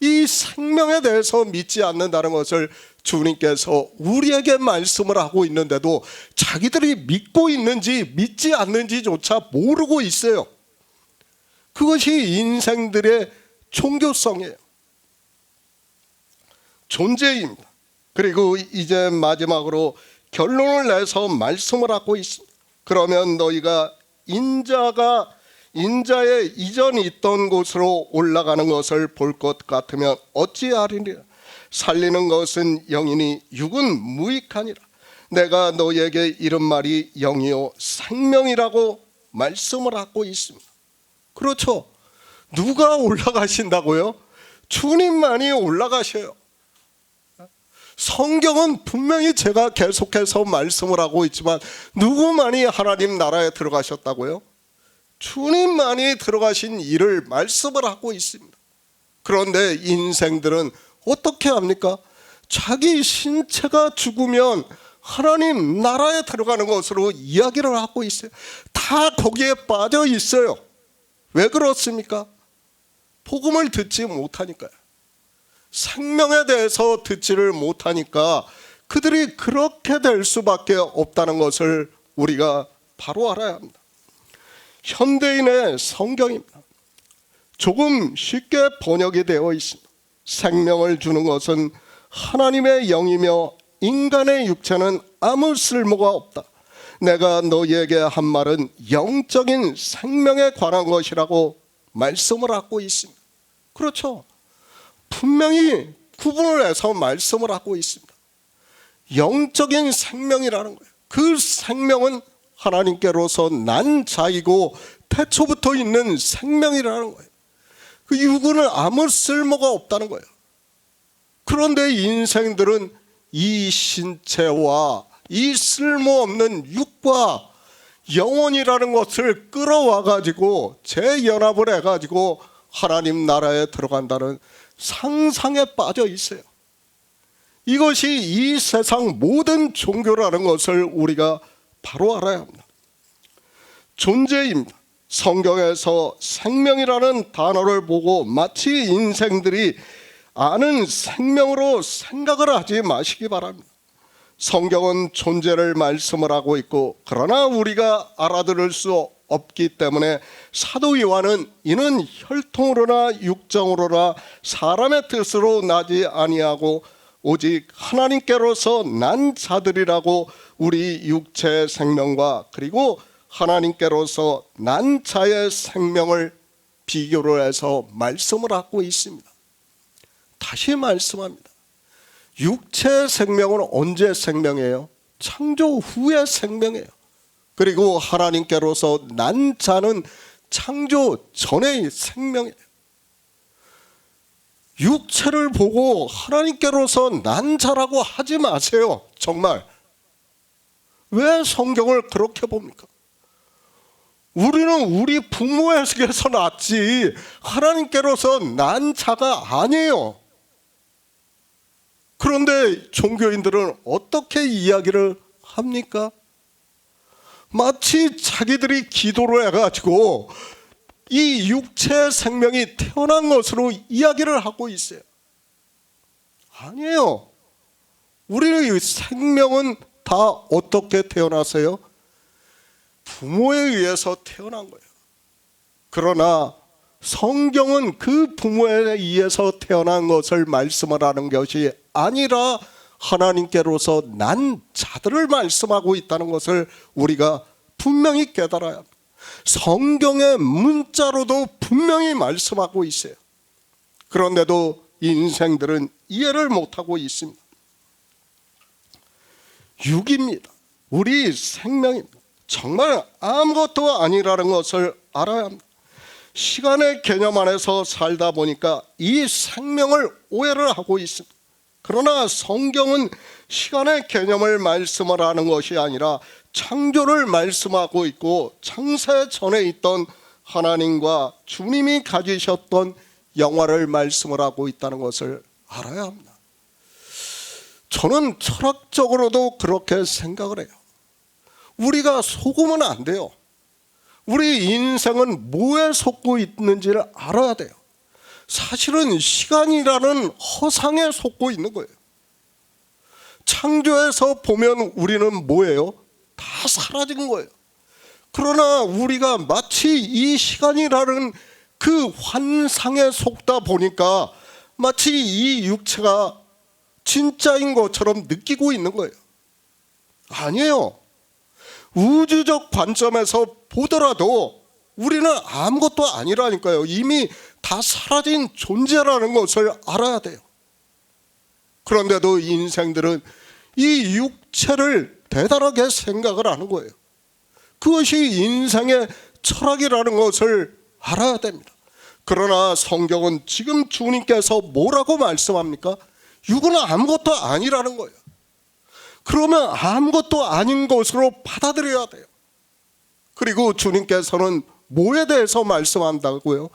이 생명에 대해서 믿지 않는다는 것을 주님께서 우리에게 말씀을 하고 있는데도 자기들이 믿고 있는지 믿지 않는지조차 모르고 있어요. 그것이 인생들의 종교성이에요. 존재입니다. 그리고 이제 마지막으로 결론을 내서 말씀을 하고 있습니다. 그러면 너희가 인자의 이전에 있던 곳으로 올라가는 것을 볼 것 같으면 어찌하리니라. 살리는 것은 영이니 육은 무익하니라. 내가 너희에게 이런 말이 영이요 생명이라고 말씀을 하고 있습니다. 그렇죠. 누가 올라가신다고요? 주님만이 올라가셔요. 성경은 분명히 제가 계속해서 말씀을 하고 있지만 누구만이 하나님 나라에 들어가셨다고요? 주님만이 들어가신 일을 말씀을 하고 있습니다. 그런데 인생들은 어떻게 합니까? 자기 신체가 죽으면 하나님 나라에 들어가는 것으로 이야기를 하고 있어요. 다 거기에 빠져 있어요. 왜 그렇습니까? 복음을 듣지 못하니까요. 생명에 대해서 듣지를 못하니까 그들이 그렇게 될 수밖에 없다는 것을 우리가 바로 알아야 합니다. 현대인의 성경입니다. 조금 쉽게 번역이 되어 있습니다. 생명을 주는 것은 하나님의 영이며 인간의 육체는 아무 쓸모가 없다. 내가 너희에게 한 말은 영적인 생명에 관한 것이라고 말씀을 하고 있습니다. 그렇죠. 분명히 구분을 해서 말씀을 하고 있습니다. 영적인 생명이라는 거예요. 그 생명은 하나님께로서 난 자이고 태초부터 있는 생명이라는 거예요. 그 육은 아무 쓸모가 없다는 거예요. 그런데 인생들은 이 신체와 이 쓸모없는 육과 영혼이라는 것을 끌어와 가지고 재연합을 해 가지고 하나님 나라에 들어간다는 상상에 빠져 있어요. 이것이 이 세상 모든 종교라는 것을 우리가 바로 알아야 합니다. 존재입니다. 성경에서 생명이라는 단어를 보고 마치 인생들이 아는 생명으로 생각을 하지 마시기 바랍니다. 성경은 존재를 말씀을 하고 있고 그러나 우리가 알아들을 수 없기 때문에 사도 요한은 이는 혈통으로나 육정으로나 사람의 뜻으로 나지 아니하고 오직 하나님께로서 난 자들이라고 우리 육체의 생명과 그리고 하나님께로서 난 자의 생명을 비교를 해서 말씀을 하고 있습니다. 다시 말씀합니다. 육체의 생명은 언제 생명이에요? 창조 후의 생명이에요. 그리고 하나님께로서 난 자는 창조 전의 생명이에요. 육체를 보고 하나님께로서 난 자라고 하지 마세요. 정말. 왜 성경을 그렇게 봅니까? 우리는 우리 부모에게서 났지 하나님께로서 난 자가 아니에요. 그런데 종교인들은 어떻게 이야기를 합니까? 마치 자기들이 기도를 해가지고 이 육체 생명이 태어난 것으로 이야기를 하고 있어요. 아니에요. 우리의 생명은 다 어떻게 태어났어요? 부모에 의해서 태어난 거예요. 그러나 성경은 그 부모에 의해서 태어난 것을 말씀을 하는 것이 아니라 하나님께로서 난 자들을 말씀하고 있다는 것을 우리가 분명히 깨달아야 합니다. 성경의 문자로도 분명히 말씀하고 있어요. 그런데도 인생들은 이해를 못하고 있습니다. 육입니다. 우리 생명입니다. 정말 아무것도 아니라는 것을 알아야 합니다. 시간의 개념 안에서 살다 보니까 이 생명을 오해를 하고 있습니다. 그러나 성경은 시간의 개념을 말씀을 하는 것이 아니라 창조를 말씀하고 있고 창세 전에 있던 하나님과 주님이 가지셨던 영화를 말씀을 하고 있다는 것을 알아야 합니다. 저는 철학적으로도 그렇게 생각을 해요. 우리가 속으면 안 돼요. 우리 인생은 뭐에 속고 있는지를 알아야 돼요. 사실은 시간이라는 허상에 속고 있는 거예요. 창조에서 보면 우리는 뭐예요? 다 사라진 거예요. 그러나 우리가 마치 이 시간이라는 그 환상에 속다 보니까 마치 이 육체가 진짜인 것처럼 느끼고 있는 거예요. 아니에요. 우주적 관점에서 보더라도 우리는 아무것도 아니라니까요. 이미 다 사라진 존재라는 것을 알아야 돼요. 그런데도 인생들은 이 육체를 대단하게 생각을 하는 거예요. 그것이 인생의 철학이라는 것을 알아야 됩니다. 그러나 성경은 지금 주님께서 뭐라고 말씀합니까? 육은 아무것도 아니라는 거예요. 그러면 아무것도 아닌 것으로 받아들여야 돼요. 그리고 주님께서는 뭐에 대해서 말씀한다고요?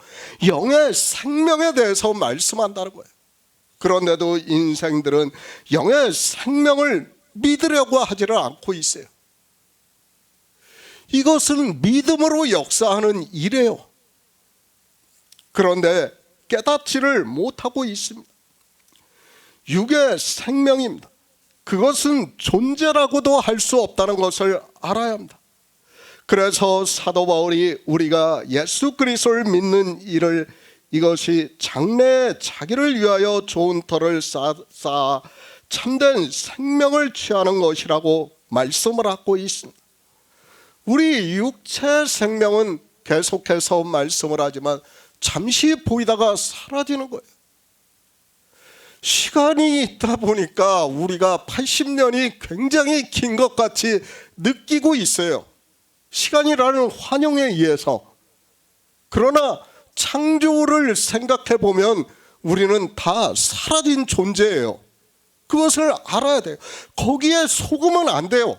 영의 생명에 대해서 말씀한다는 거예요. 그런데도 인생들은 영의 생명을 믿으려고 하지를 않고 있어요. 이것은 믿음으로 역사하는 일이에요. 그런데 깨닫지를 못하고 있습니다. 육의 생명입니다. 그것은 존재라고도 할 수 없다는 것을 알아야 합니다. 그래서 사도 바울이 우리가 예수 그리스도를 믿는 일을 이것이 장래에 자기를 위하여 좋은 터를 쌓아 참된 생명을 취하는 것이라고 말씀을 하고 있습니다. 우리 육체 생명은 계속해서 말씀을 하지만 잠시 보이다가 사라지는 거예요. 시간이 있다 보니까 우리가 80년이 굉장히 긴 것 같이 느끼고 있어요. 시간이라는 환영에 의해서. 그러나 창조를 생각해 보면 우리는 다 사라진 존재예요. 그것을 알아야 돼요. 거기에 속으면 안 돼요.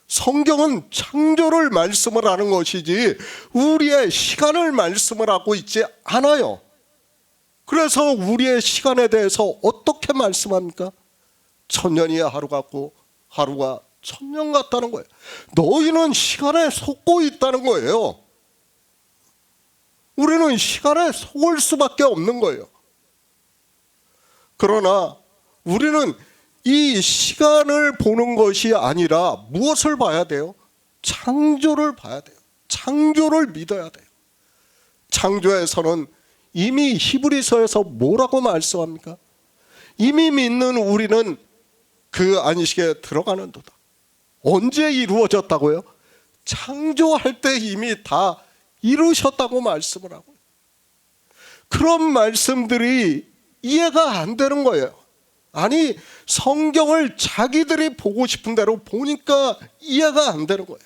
성경은 창조를 말씀을 하는 것이지 우리의 시간을 말씀을 하고 있지 않아요. 그래서 우리의 시간에 대해서 어떻게 말씀합니까? 천년이 하루 같고 하루가 천년 같다는 거예요. 너희는 시간에 속고 있다는 거예요. 우리는 시간에 속을 수밖에 없는 거예요. 그러나 우리는 이 시간을 보는 것이 아니라 무엇을 봐야 돼요? 창조를 봐야 돼요. 창조를 믿어야 돼요. 창조에서는 이미 히브리서에서 뭐라고 말씀합니까? 이미 믿는 우리는 그 안식에 들어가는도다. 언제 이루어졌다고요? 창조할 때 이미 다 이루셨다고 말씀을 하고요. 그런 말씀들이 이해가 안 되는 거예요. 아니, 성경을 자기들이 보고 싶은 대로 보니까 이해가 안 되는 거예요.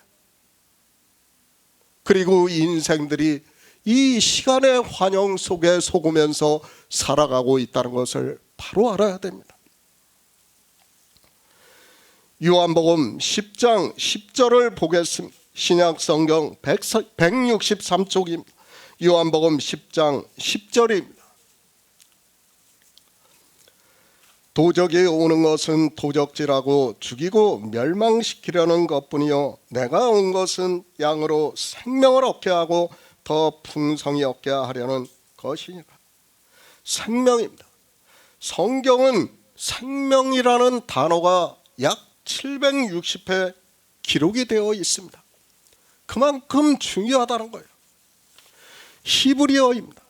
그리고 인생들이 이 시간의 환영 속에 속으면서 살아가고 있다는 것을 바로 알아야 됩니다. 요한복음 10장 10절을 보겠습니다. 신약성경 163쪽입니다. 요한복음 10장 10절입니다. 도적이 오는 것은 도적질하고 죽이고 멸망시키려는 것뿐이요 내가 온 것은 양으로 생명을 얻게 하고 더 풍성히 얻게 하려는 것이니라. 생명입니다. 성경은 생명이라는 단어가 약 760회 기록이 되어 있습니다. 그만큼 중요하다는 거예요. 히브리어입니다.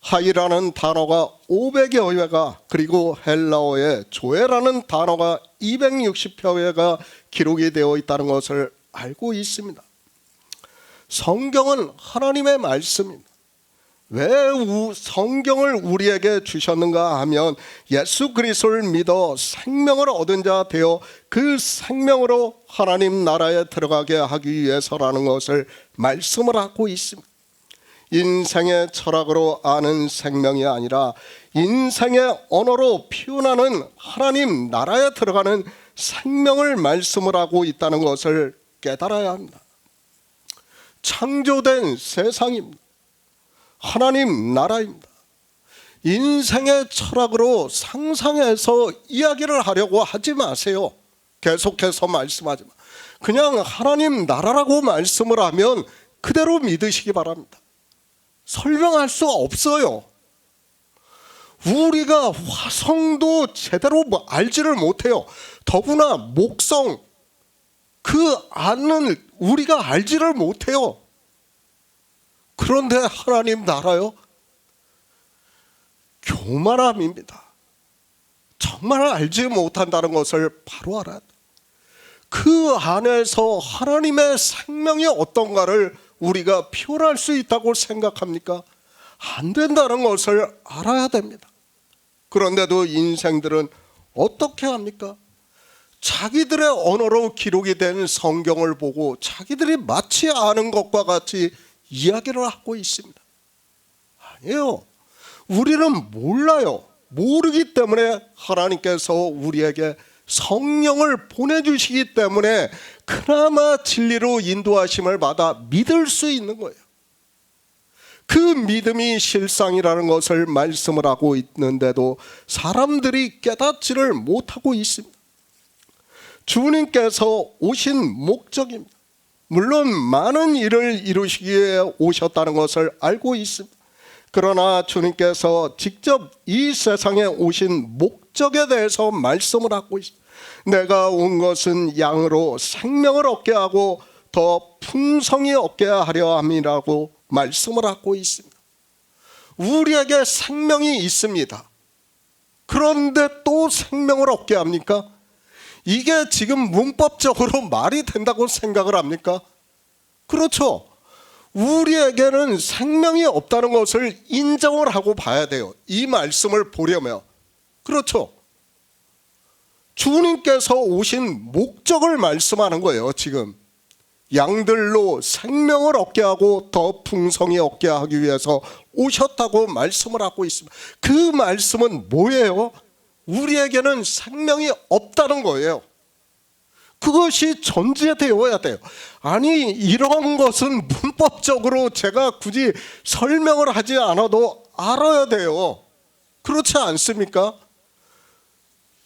하이라는 단어가 500여 회가, 그리고 헬라어의 조에라는 단어가 260여 회가 기록이 되어 있다는 것을 알고 있습니다. 성경은 하나님의 말씀입니다. 왜 성경을 우리에게 주셨는가 하면 예수 그리스도를 믿어 생명을 얻은 자 되어 그 생명으로 하나님 나라에 들어가게 하기 위해서라는 것을 말씀을 하고 있습니다. 인생의 철학으로 아는 생명이 아니라 인생의 언어로 표현하는 하나님 나라에 들어가는 생명을 말씀을 하고 있다는 것을 깨달아야 합니다. 창조된 세상입니다. 하나님 나라입니다. 인생의 철학으로 상상해서 이야기를 하려고 하지 마세요. 계속해서 말씀하지 마. 그냥 하나님 나라라고 말씀을 하면 그대로 믿으시기 바랍니다. 설명할 수 없어요. 우리가 화성도 제대로 알지를 못해요. 더구나 목성 그 안은 우리가 알지를 못해요. 그런데 하나님 나라요? 교만함입니다. 정말 알지 못한다는 것을 바로 알아야 돼요. 그 안에서 하나님의 생명이 어떤가를 우리가 표현할 수 있다고 생각합니까? 안 된다는 것을 알아야 됩니다. 그런데도 인생들은 어떻게 합니까? 자기들의 언어로 기록이 된 성경을 보고 자기들이 마치 아는 것과 같이 이야기를 하고 있습니다. 아니에요. 우리는 몰라요. 모르기 때문에 하나님께서 우리에게 성령을 보내주시기 때문에 그나마 진리로 인도하심을 받아 믿을 수 있는 거예요. 그 믿음이 실상이라는 것을 말씀을 하고 있는데도 사람들이 깨닫지를 못하고 있습니다. 주님께서 오신 목적입니다. 물론 많은 일을 이루시기 위해 오셨다는 것을 알고 있습니다. 그러나 주님께서 직접 이 세상에 오신 목적에 대해서 말씀을 하고 있습니다. 내가 온 것은 양으로 생명을 얻게 하고 더 풍성히 얻게 하려 함이라고 말씀을 하고 있습니다. 우리에게 생명이 있습니다. 그런데 또 생명을 얻게 합니까? 이게 지금 문법적으로 말이 된다고 생각을 합니까? 그렇죠. 우리에게는 생명이 없다는 것을 인정을 하고 봐야 돼요. 이 말씀을 보려면. 그렇죠. 주님께서 오신 목적을 말씀하는 거예요. 지금 양들로 생명을 얻게 하고 더 풍성히 얻게 하기 위해서 오셨다고 말씀을 하고 있습니다. 그 말씀은 뭐예요? 우리에게는 생명이 없다는 거예요. 그것이 전제되어야 돼요. 아니 이런 것은 문법적으로 제가 굳이 설명을 하지 않아도 알아야 돼요. 그렇지 않습니까?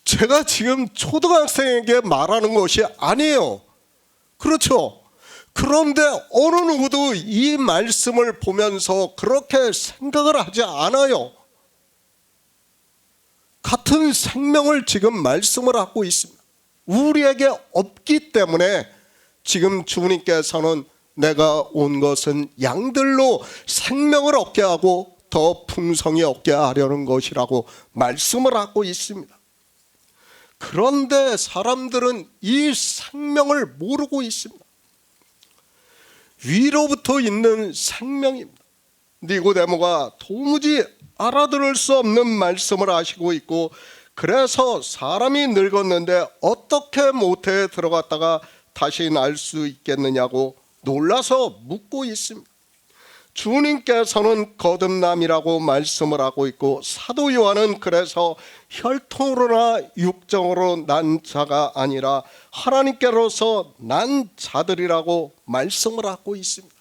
제가 지금 초등학생에게 말하는 것이 아니에요. 그렇죠? 그런데 어느 누구도 이 말씀을 보면서 그렇게 생각을 하지 않아요. 같은 생명을 지금 말씀을 하고 있습니다. 우리에게 없기 때문에 지금 주님께서는 내가 온 것은 양들로 생명을 얻게 하고 더 풍성히 얻게 하려는 것이라고 말씀을 하고 있습니다. 그런데 사람들은 이 생명을 모르고 있습니다. 위로부터 있는 생명입니다. 니고데모가 도무지 알아들을 수 없는 말씀을 하시고 있고, 그래서 사람이 늙었는데 어떻게 모태에 들어갔다가 다시 날 수 있겠느냐고 놀라서 묻고 있습니다. 주님께서는 거듭남이라고 말씀을 하고 있고, 사도 요한은 그래서 혈통으로나 육정으로 난 자가 아니라 하나님께로서 난 자들이라고 말씀을 하고 있습니다.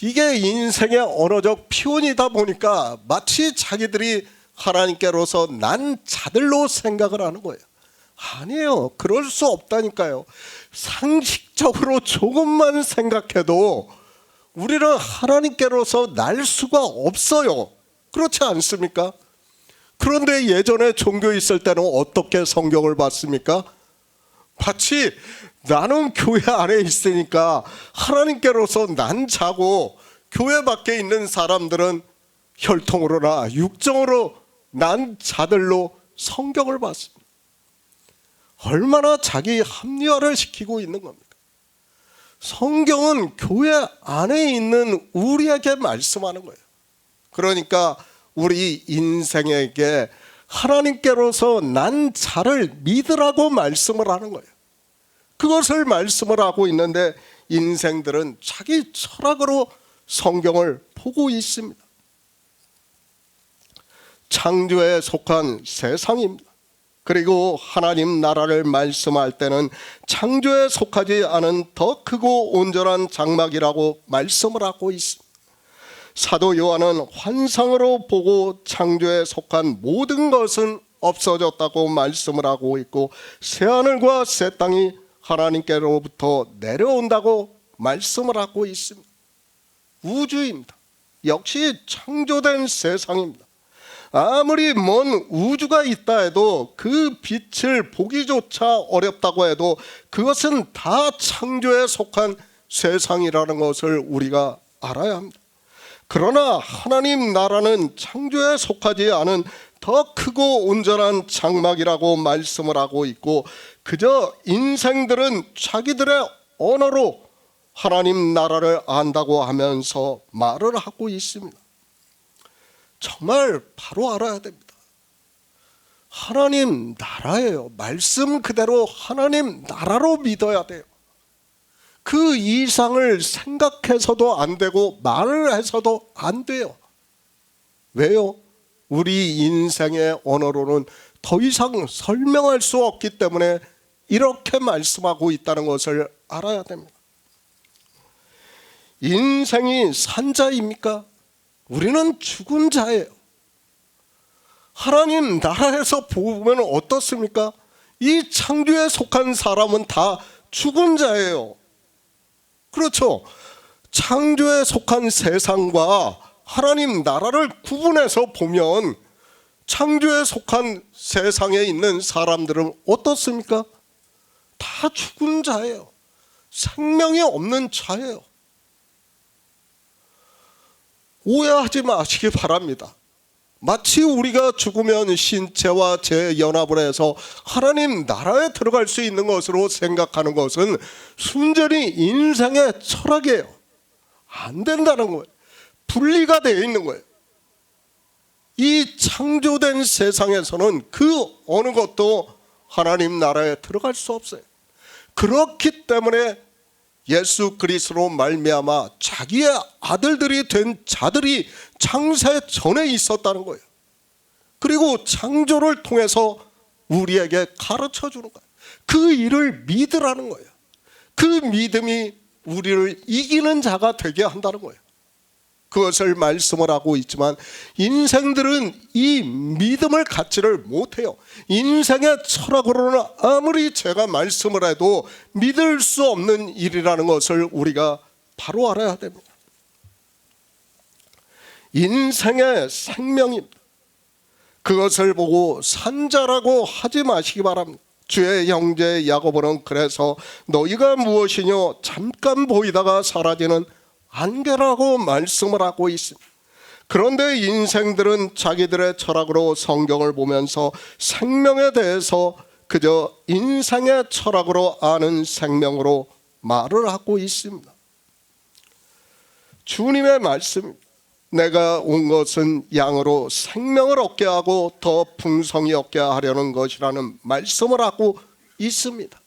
이게 인생의 언어적 표현이다 보니까 마치 자기들이 하나님께로서 난 자들로 생각을 하는 거예요. 아니에요. 그럴 수 없다니까요. 상식적으로 조금만 생각해도 우리는 하나님께로서 날 수가 없어요. 그렇지 않습니까? 그런데 예전에 종교에 있을 때는 어떻게 성경을 봤습니까? 마치 나는 교회 안에 있으니까 하나님께로서 난 자고, 교회 밖에 있는 사람들은 혈통으로나 육정으로 난 자들로 성경을 봤습니다. 얼마나 자기 합리화를 시키고 있는 겁니까? 성경은 교회 안에 있는 우리에게 말씀하는 거예요. 그러니까 우리 인생에게 하나님께로서 난 자를 믿으라고 말씀을 하는 거예요. 그것을 말씀을 하고 있는데 인생들은 자기 철학으로 성경을 보고 있습니다. 창조에 속한 세상입니다. 그리고 하나님 나라를 말씀할 때는 창조에 속하지 않은 더 크고 온전한 장막이라고 말씀을 하고 있습니다. 사도 요한은 환상으로 보고 창조에 속한 모든 것은 없어졌다고 말씀을 하고 있고, 새하늘과 새 땅이 하나님께로부터 내려온다고 말씀을 하고 있습니다. 우주입니다. 역시 창조된 세상입니다. 아무리 먼 우주가 있다 해도 그 빛을 보기조차 어렵다고 해도 그것은 다 창조에 속한 세상이라는 것을 우리가 알아야 합니다. 그러나 하나님 나라는 창조에 속하지 않은 더 크고 온전한 장막이라고 말씀을 하고 있고, 그저 인생들은 자기들의 언어로 하나님 나라를 안다고 하면서 말을 하고 있습니다. 정말 바로 알아야 됩니다. 하나님 나라예요. 말씀 그대로 하나님 나라로 믿어야 돼요. 그 이상을 생각해서도 안 되고 말을 해서도 안 돼요. 왜요? 우리 인생의 언어로는 더 이상 설명할 수 없기 때문에 이렇게 말씀하고 있다는 것을 알아야 됩니다. 인생이 산 자입니까? 우리는 죽은 자예요. 하나님 나라에서 보면 어떻습니까? 이 창조에 속한 사람은 다 죽은 자예요. 그렇죠? 창조에 속한 세상과 하나님 나라를 구분해서 보면 창조에 속한 세상에 있는 사람들은 어떻습니까? 다 죽은 자예요. 생명이 없는 자예요. 오해하지 마시기 바랍니다. 마치 우리가 죽으면 신체와 재연합을 해서 하나님 나라에 들어갈 수 있는 것으로 생각하는 것은 순전히 인생의 철학이에요. 안 된다는 거예요. 분리가 되어 있는 거예요. 이 창조된 세상에서는 그 어느 것도 하나님 나라에 들어갈 수 없어요. 그렇기 때문에 예수 그리스도로 말미암아 자기의 아들들이 된 자들이 창세 전에 있었다는 거예요. 그리고 창조를 통해서 우리에게 가르쳐 주는 거예요. 그 일을 믿으라는 거예요. 그 믿음이 우리를 이기는 자가 되게 한다는 거예요. 그것을 말씀을 하고 있지만 인생들은 이 믿음을 갖지를 못해요. 인생의 철학으로는 아무리 제가 말씀을 해도 믿을 수 없는 일이라는 것을 우리가 바로 알아야 됩니다. 인생의 생명입니다. 그것을 보고 산자라고 하지 마시기 바랍니다. 주의 형제 야고보는 그래서 너희가 무엇이뇨 잠깐 보이다가 사라지는 안개라고 말씀을 하고 있습니다. 그런데 인생들은 자기들의 철학으로 성경을 보면서 생명에 대해서 그저 인생의 철학으로 아는 생명으로 말을 하고 있습니다. 주님의 말씀입니다. 내가 온 것은 양으로 생명을 얻게 하고 더 풍성히 얻게 하려는 것이라는 말씀을 하고 있습니다.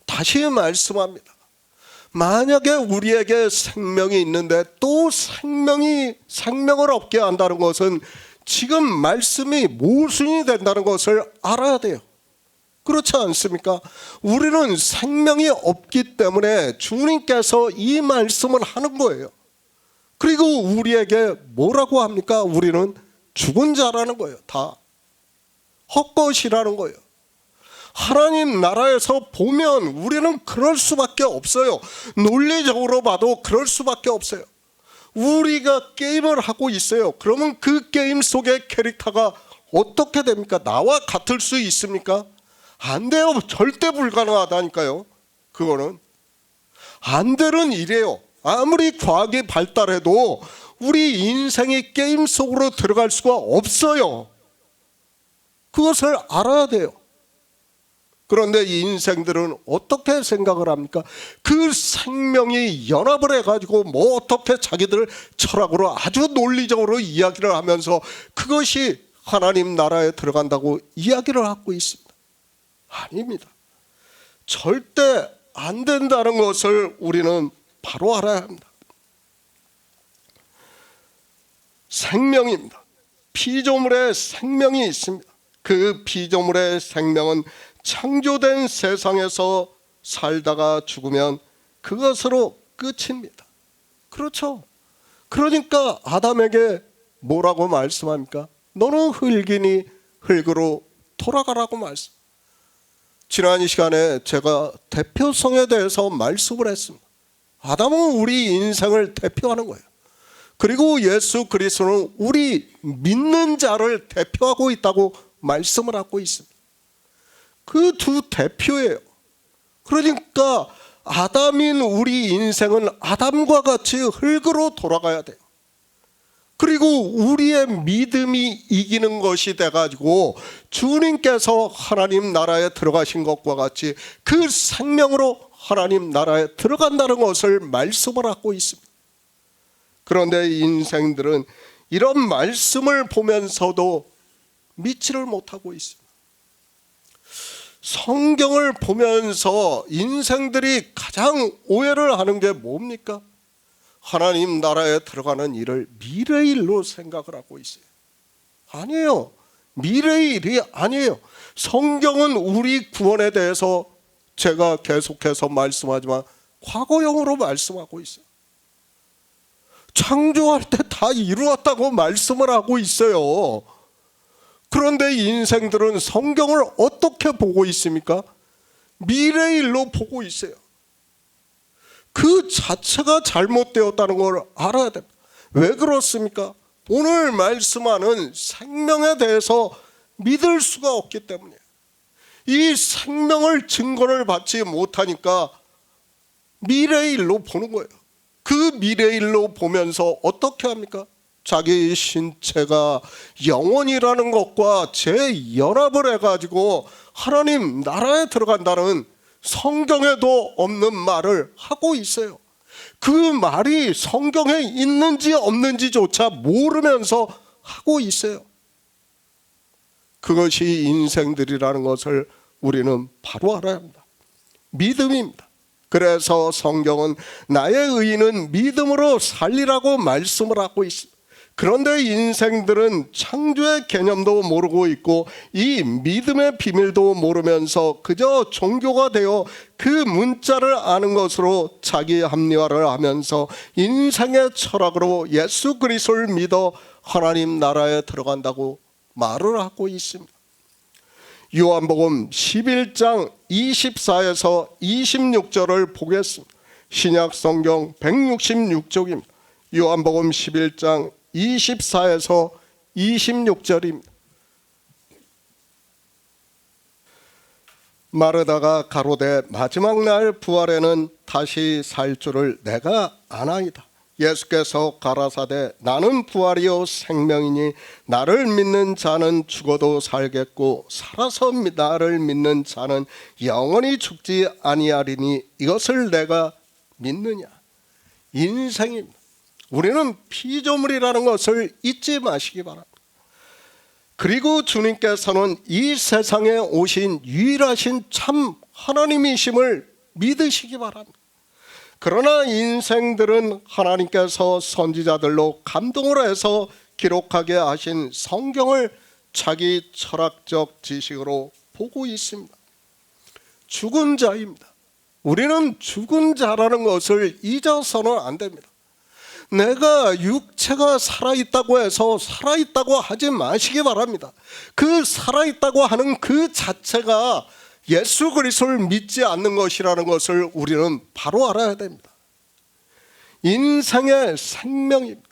다시 말씀합니다. 만약에 우리에게 생명이 있는데 또 생명을 얻게 한다는 것은 지금 말씀이 모순이 된다는 것을 알아야 돼요. 그렇지 않습니까? 우리는 생명이 없기 때문에 주님께서 이 말씀을 하는 거예요. 그리고 우리에게 뭐라고 합니까? 우리는 죽은 자라는 거예요. 다 헛것이라는 거예요. 하나님 나라에서 보면 우리는 그럴 수밖에 없어요. 논리적으로 봐도 그럴 수밖에 없어요. 우리가 게임을 하고 있어요. 그러면 그 게임 속의 캐릭터가 어떻게 됩니까? 나와 같을 수 있습니까? 안 돼요. 절대 불가능하다니까요. 그거는 안 되는 일이에요. 아무리 과학이 발달해도 우리 인생이 게임 속으로 들어갈 수가 없어요. 그것을 알아야 돼요. 그런데 이 인생들은 어떻게 생각을 합니까? 그 생명이 연합을 해가지고 뭐 어떻게 자기들 철학으로 아주 논리적으로 이야기를 하면서 그것이 하나님 나라에 들어간다고 이야기를 하고 있습니다. 아닙니다. 절대 안 된다는 것을 우리는 바로 알아야 합니다. 생명입니다. 피조물에 생명이 있습니다. 그 피조물의 생명은 창조된 세상에서 살다가 죽으면 그것으로 끝입니다. 그렇죠. 그러니까 아담에게 뭐라고 말씀합니까? 너는 흙이니 흙으로 돌아가라고 말씀. 지난 시간에 제가 대표성에 대해서 말씀을 했습니다. 아담은 우리 인생을 대표하는 거예요. 그리고 예수 그리스도는 우리 믿는 자를 대표하고 있다고 말씀을 하고 있습니다. 그 두 대표예요. 그러니까 아담인 우리 인생은 아담과 같이 흙으로 돌아가야 돼요. 그리고 우리의 믿음이 이기는 것이 돼가지고 주님께서 하나님 나라에 들어가신 것과 같이 그 생명으로 하나님 나라에 들어간다는 것을 말씀을 하고 있습니다. 그런데 인생들은 이런 말씀을 보면서도 믿지를 못하고 있습니다. 성경을 보면서 인생들이 가장 오해를 하는 게 뭡니까? 하나님 나라에 들어가는 일을 미래의 일로 생각을 하고 있어요. 아니에요. 미래의 일이 아니에요. 성경은 우리 구원에 대해서 제가 계속해서 말씀하지만 과거형으로 말씀하고 있어요. 창조할 때 다 이루었다고 말씀을 하고 있어요. 그런데 인생들은 성경을 어떻게 보고 있습니까? 미래의 일로 보고 있어요. 그 자체가 잘못되었다는 걸 알아야 됩니다. 왜 그렇습니까? 오늘 말씀하는 생명에 대해서 믿을 수가 없기 때문이에요. 이 생명을 증거를 받지 못하니까 미래의 일로 보는 거예요. 그 미래의 일로 보면서 어떻게 합니까? 자기 신체가 영혼이라는 것과 재연합을 해가지고 하나님 나라에 들어간다는 성경에도 없는 말을 하고 있어요. 그 말이 성경에 있는지 없는지조차 모르면서 하고 있어요. 그것이 인생들이라는 것을 우리는 바로 알아야 합니다. 믿음입니다. 그래서 성경은 나의 의인은 믿음으로 살리라고 말씀을 하고 있습니다. 그런데 인생들은 창조의 개념도 모르고 있고 이 믿음의 비밀도 모르면서 그저 종교가 되어 그 문자를 아는 것으로 자기 합리화를 하면서 인생의 철학으로 예수 그리스도를 믿어 하나님 나라에 들어간다고 말을 하고 있습니다. 요한복음 11장 24에서 26절을 보겠습니다. 신약 성경 166쪽입니다. 요한복음 11장 24에서 26절입니다. 마르다가 가로되 마지막 날 부활에는 다시 살 줄을 내가 아나이다. 예수께서 가라사대 나는 부활이요 생명이니 나를 믿는 자는 죽어도 살겠고 살아서 나를 믿는 자는 영원히 죽지 아니하리니 이것을 내가 믿느냐. 인생입니다. 우리는 피조물이라는 것을 잊지 마시기 바랍니다. 그리고 주님께서는 이 세상에 오신 유일하신 참 하나님이심을 믿으시기 바랍니다. 그러나 인생들은 하나님께서 선지자들로 감동을 해서 기록하게 하신 성경을 자기 철학적 지식으로 보고 있습니다. 죽은 자입니다. 우리는 죽은 자라는 것을 잊어서는 안 됩니다. 내가 육체가 살아있다고 해서 살아있다고 하지 마시기 바랍니다. 그 살아있다고 하는 그 자체가 예수 그리스도를 믿지 않는 것이라는 것을 우리는 바로 알아야 됩니다. 인생의 생명입니다.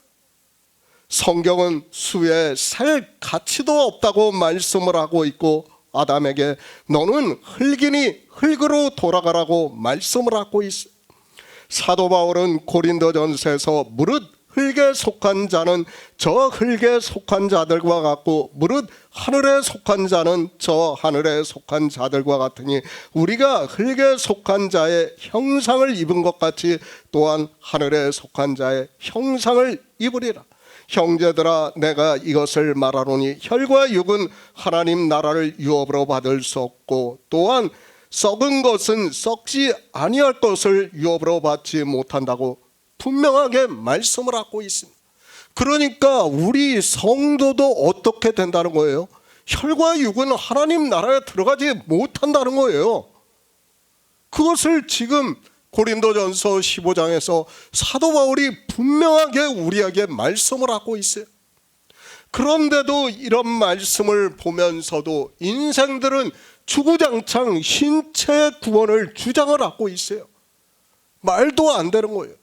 성경은 수에 살 가치도 없다고 말씀을 하고 있고, 아담에게 너는 흙이니 흙으로 돌아가라고 말씀을 하고 있습니다. 사도 바울은 고린도전서에서 무릇 흙에 속한 자는 저 흙에 속한 자들과 같고 무릇 하늘에 속한 자는 저 하늘에 속한 자들과 같으니 우리가 흙에 속한 자의 형상을 입은 것 같이 또한 하늘에 속한 자의 형상을 입으리라. 형제들아, 내가 이것을 말하노니 혈과 육은 하나님 나라를 유업으로 받을 수 없고 또한 썩은 것은 썩지 아니할 것을 유업으로 받지 못한다고 분명하게 말씀을 하고 있습니다. 그러니까 우리 성도도 어떻게 된다는 거예요? 혈과 육은 하나님 나라에 들어가지 못한다는 거예요. 그것을 지금 고린도전서 15장에서 사도 바울이 분명하게 우리에게 말씀을 하고 있어요. 그런데도 이런 말씀을 보면서도 인생들은 주구장창 신체의 구원을 주장을 하고 있어요. 말도 안 되는 거예요.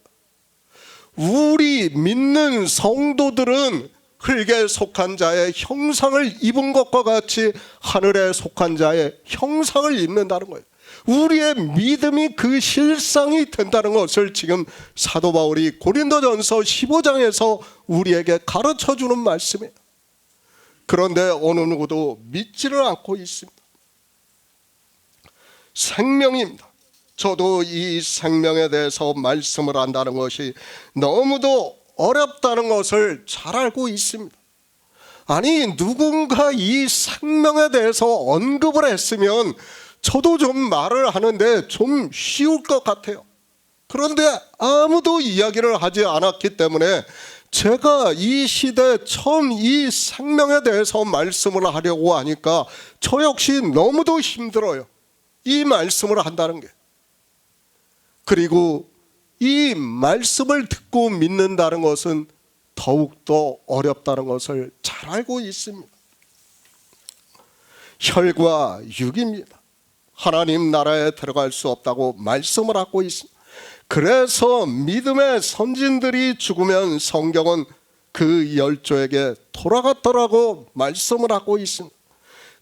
우리 믿는 성도들은 흙에 속한 자의 형상을 입은 것과 같이 하늘에 속한 자의 형상을 입는다는 거예요. 우리의 믿음이 그 실상이 된다는 것을 지금 사도 바울이 고린도전서 15장에서 우리에게 가르쳐주는 말씀이에요. 그런데 어느 누구도 믿지를 않고 있습니다. 생명입니다. 저도 이 생명에 대해서 말씀을 한다는 것이 너무도 어렵다는 것을 잘 알고 있습니다. 아니, 누군가 이 생명에 대해서 언급을 했으면 저도 좀 말을 하는데 좀 쉬울 것 같아요. 그런데 아무도 이야기를 하지 않았기 때문에 제가 이 시대에 처음 이 생명에 대해서 말씀을 하려고 하니까 저 역시 너무도 힘들어요. 이 말씀을 한다는 게. 그리고 이 말씀을 듣고 믿는다는 것은 더욱더 어렵다는 것을 잘 알고 있습니다. 혈과 육입니다. 하나님 나라에 들어갈 수 없다고 말씀을 하고 있습니다. 그래서 믿음의 선진들이 죽으면 성경은 그 열조에게 돌아갔더라고 말씀을 하고 있습니다.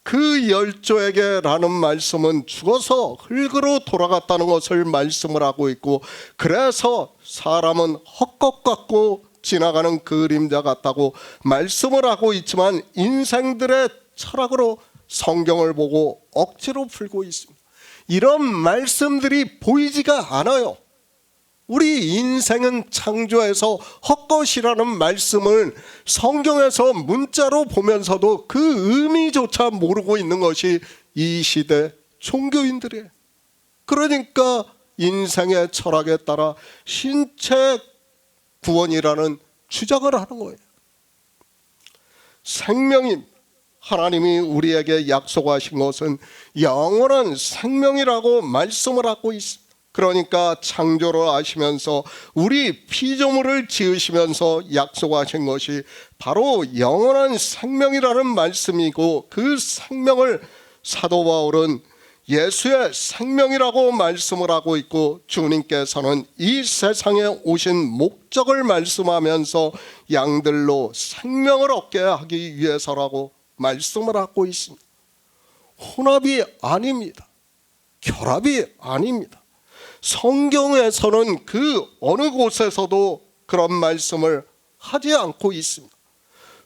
그 열조에게라는 말씀은 죽어서 흙으로 돌아갔다는 것을 말씀을 하고 있고, 그래서 사람은 헛것 같고 지나가는 그림자 같다고 말씀을 하고 있지만 인생들의 철학으로 성경을 보고 억지로 풀고 있습니다. 이런 말씀들이 보이지가 않아요. 우리 인생은 창조에서 헛것이라는 말씀을 성경에서 문자로 보면서도 그 의미조차 모르고 있는 것이 이 시대 종교인들이에요. 그러니까 인생의 철학에 따라 신체 구원이라는 주장을 하는 거예요. 생명입니다. 하나님이 우리에게 약속하신 것은 영원한 생명이라고 말씀을 하고 있습니다. 그러니까 창조를 하시면서 우리 피조물을 지으시면서 약속하신 것이 바로 영원한 생명이라는 말씀이고, 그 생명을 사도 바울은 예수의 생명이라고 말씀을 하고 있고, 주님께서는 이 세상에 오신 목적을 말씀하면서 양들로 생명을 얻게 하기 위해서라고 말씀을 하고 있습니다. 혼합이 아닙니다. 결합이 아닙니다. 성경에서는 그 어느 곳에서도 그런 말씀을 하지 않고 있습니다.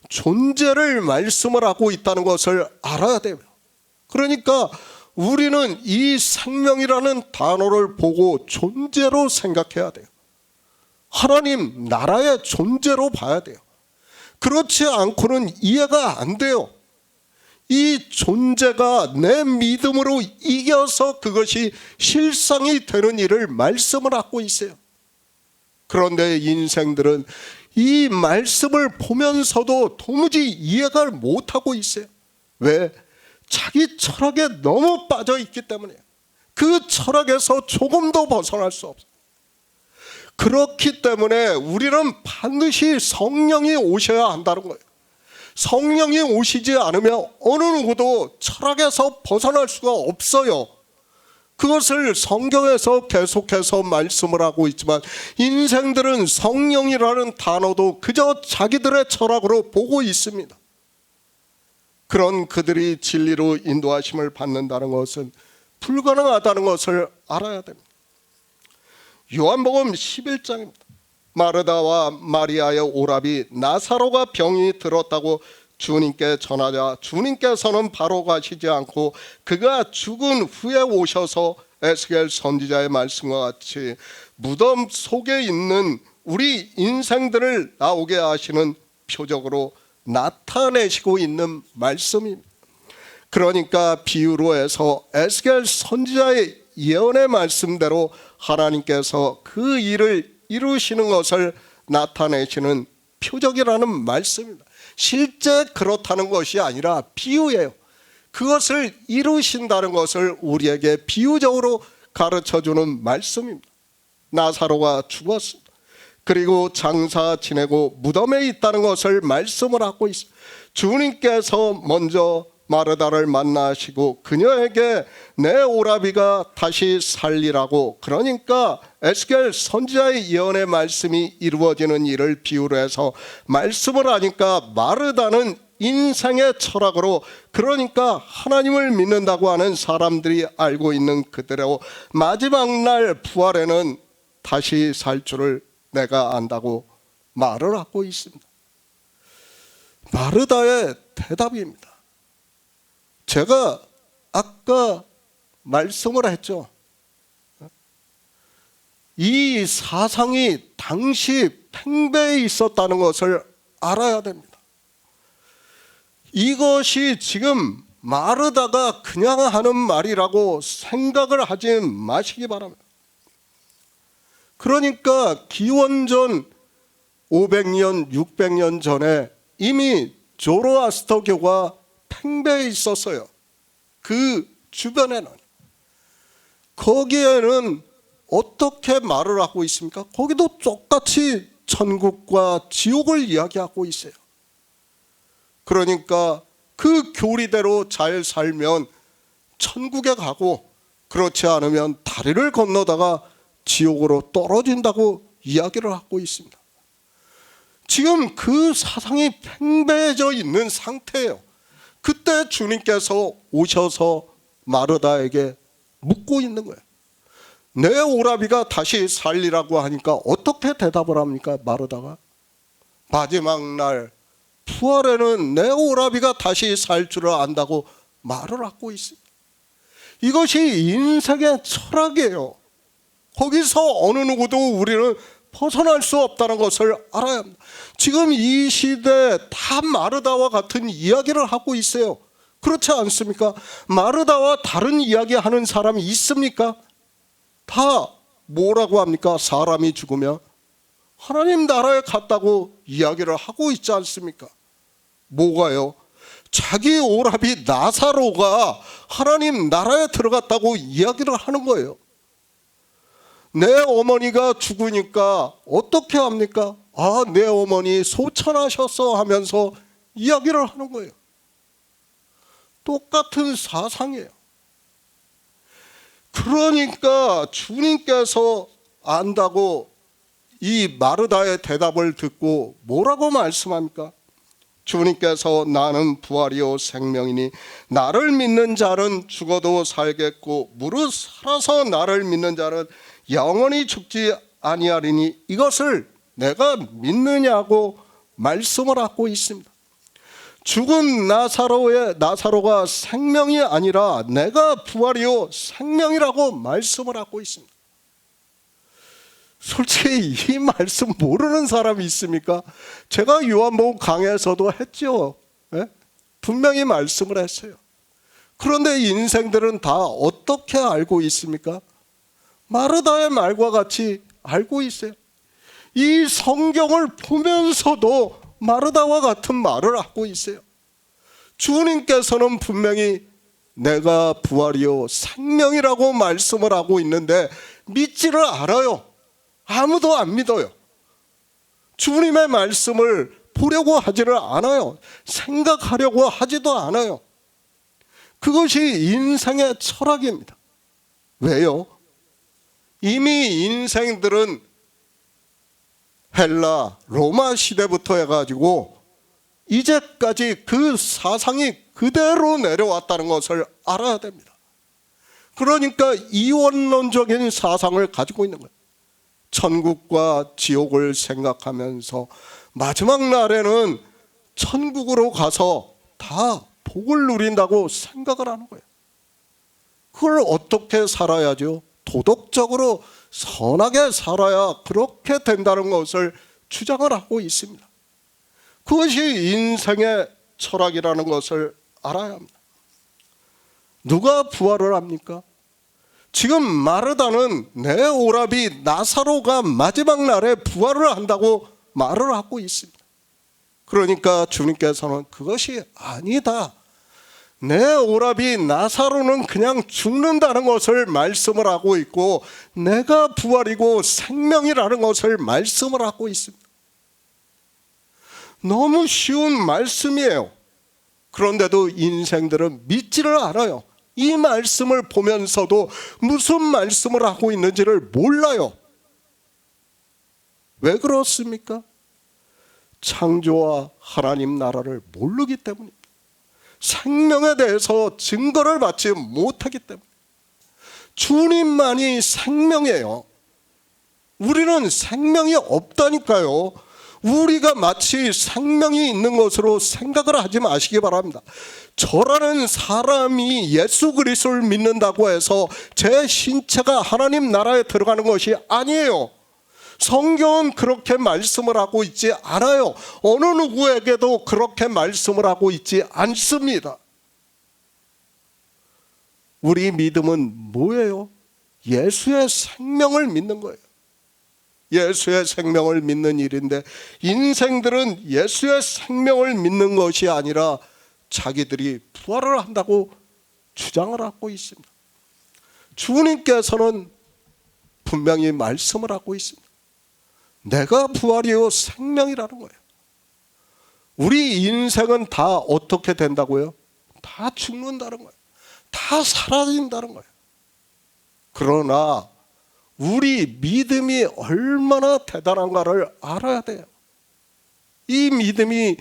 존재를 말씀을 하고 있다는 것을 알아야 돼요. 그러니까 우리는 이 생명이라는 단어를 보고 존재로 생각해야 돼요. 하나님 나라의 존재로 봐야 돼요. 그렇지 않고는 이해가 안 돼요. 이 존재가 내 믿음으로 이겨서 그것이 실상이 되는 일을 말씀을 하고 있어요. 그런데 인생들은 이 말씀을 보면서도 도무지 이해가 못하고 있어요. 왜? 자기 철학에 너무 빠져 있기 때문에 그 철학에서 조금도 벗어날 수 없어요. 그렇기 때문에 우리는 반드시 성령이 오셔야 한다는 거예요. 성령이 오시지 않으면 어느 누구도 철학에서 벗어날 수가 없어요. 그것을 성경에서 계속해서 말씀을 하고 있지만 인생들은 성령이라는 단어도 그저 자기들의 철학으로 보고 있습니다. 그런 그들이 진리로 인도하심을 받는다는 것은 불가능하다는 것을 알아야 됩니다. 요한복음 11장입니다. 마르다와 마리아의 오라비 나사로가 병이 들었다고 주님께 전하자 주님께서는 바로 가시지 않고 그가 죽은 후에 오셔서 에스겔 선지자의 말씀과 같이 무덤 속에 있는 우리 인생들을 나오게 하시는 표적으로 나타내시고 있는 말씀입니다. 그러니까 비유로 해서 에스겔 선지자의 예언의 말씀대로 하나님께서 그 일을 이루시는 것을 나타내시는 표적이라는 말씀입니다. 실제 그렇다는 것이 아니라 비유예요. 그것을 이루신다는 것을 우리에게 비유적으로 가르쳐주는 말씀입니다. 나사로가 죽었습니다. 그리고 장사 지내고 무덤에 있다는 것을 말씀을 하고 있습니다. 주님께서 먼저 마르다를 만나시고 그녀에게 내 오라비가 다시 살리라고, 그러니까 에스겔 선지자의 예언의 말씀이 이루어지는 일을 비유로 해서 말씀을 하니까 마르다는 인생의 철학으로, 그러니까 하나님을 믿는다고 하는 사람들이 알고 있는 그대로 마지막 날 부활에는 다시 살 줄을 내가 안다고 말을 하고 있습니다. 마르다의 대답입니다. 제가 아까 말씀을 했죠. 이 사상이 당시 팽배해 있었다는 것을 알아야 됩니다. 이것이 지금 마르다가 그냥 하는 말이라고 생각을 하지 마시기 바랍니다. 그러니까 기원전 500년, 600년 전에 이미 조로아스터교가 팽배해 있었어요. 그 주변에는. 거기에는 어떻게 말을 하고 있습니까? 거기도 똑같이 천국과 지옥을 이야기하고 있어요. 그러니까 그 교리대로 잘 살면 천국에 가고 그렇지 않으면 다리를 건너다가 지옥으로 떨어진다고 이야기를 하고 있습니다. 지금 그 사상이 팽배해져 있는 상태예요. 그때 주님께서 오셔서 마르다에게 묻고 있는 거예요. 내 오라비가 다시 살리라고 하니까 어떻게 대답을 합니까? 마르다가 마지막 날 부활에는 내 오라비가 다시 살 줄을 안다고 말을 하고 있습니다. 이것이 인생의 철학이에요. 거기서 어느 누구도 우리는 벗어날 수 없다는 것을 알아야 합니다. 지금 이 시대에 다 마르다와 같은 이야기를 하고 있어요. 그렇지 않습니까? 마르다와 다른 이야기 하는 사람이 있습니까? 다 뭐라고 합니까? 사람이 죽으면 하나님 나라에 갔다고 이야기를 하고 있지 않습니까? 뭐가요? 자기 오라비 나사로가 하나님 나라에 들어갔다고 이야기를 하는 거예요. 내 어머니가 죽으니까 어떻게 합니까? 아, 내 어머니 소천하셨어 하면서 이야기를 하는 거예요. 똑같은 사상이에요. 그러니까 주님께서 안다고 이 마르다의 대답을 듣고 뭐라고 말씀합니까? 주님께서 나는 부활이요 생명이니 나를 믿는 자는 죽어도 살겠고 무릇 살아서 나를 믿는 자는 영원히 죽지 아니하리니 이것을 내가 믿느냐고 말씀을 하고 있습니다. 죽은 나사로가 생명이 아니라 내가 부활이요 생명이라고 말씀을 하고 있습니다. 솔직히 이 말씀 모르는 사람이 있습니까? 제가 요한복음 강해에서도 했죠. 네? 분명히 말씀을 했어요. 그런데 인생들은 다 어떻게 알고 있습니까? 마르다의 말과 같이 알고 있어요. 이 성경을 보면서도 마르다와 같은 말을 하고 있어요. 주님께서는 분명히 내가 부활이요 생명이라고 말씀을 하고 있는데 믿지를 않아요. 아무도 안 믿어요. 주님의 말씀을 보려고 하지를 않아요. 생각하려고 하지도 않아요. 그것이 인생의 철학입니다. 왜요? 이미 인생들은 헬라, 로마 시대부터 해가지고 이제까지 그 사상이 그대로 내려왔다는 것을 알아야 됩니다. 그러니까 이원론적인 사상을 가지고 있는 거예요. 천국과 지옥을 생각하면서 마지막 날에는 천국으로 가서 다 복을 누린다고 생각을 하는 거예요. 그걸 어떻게 살아야죠? 도덕적으로 선하게 살아야 그렇게 된다는 것을 주장을 하고 있습니다. 그것이 인생의 철학이라는 것을 알아야 합니다. 누가 부활을 합니까? 지금 마르다는 내 오라비 나사로가 마지막 날에 부활을 한다고 말을 하고 있습니다. 그러니까 주님께서는 그것이 아니다. 내 오라비 나사로는 그냥 죽는다는 것을 말씀을 하고 있고 내가 부활이고 생명이라는 것을 말씀을 하고 있습니다. 너무 쉬운 말씀이에요. 그런데도 인생들은 믿지를 않아요. 이 말씀을 보면서도 무슨 말씀을 하고 있는지를 몰라요. 왜 그렇습니까? 창조와 하나님 나라를 모르기 때문입니다. 생명에 대해서 증거를 받지 못하기 때문에. 주님만이 생명이에요. 우리는 생명이 없다니까요. 우리가 마치 생명이 있는 것으로 생각을 하지 마시기 바랍니다. 저라는 사람이 예수 그리스도를 믿는다고 해서 제 신체가 하나님 나라에 들어가는 것이 아니에요. 성경은 그렇게 말씀을 하고 있지 않아요. 어느 누구에게도 그렇게 말씀을 하고 있지 않습니다. 우리 믿음은 뭐예요? 예수의 생명을 믿는 거예요. 예수의 생명을 믿는 일인데 인생들은 예수의 생명을 믿는 것이 아니라 자기들이 부활을 한다고 주장을 하고 있습니다. 주님께서는 분명히 말씀을 하고 있습니다. 내가 부활이요 생명이라는 거예요. 우리 인생은 다 어떻게 된다고요? 다 죽는다는 거예요. 다 사라진다는 거예요. 그러나 우리 믿음이 얼마나 대단한가를 알아야 돼요. 이 믿음이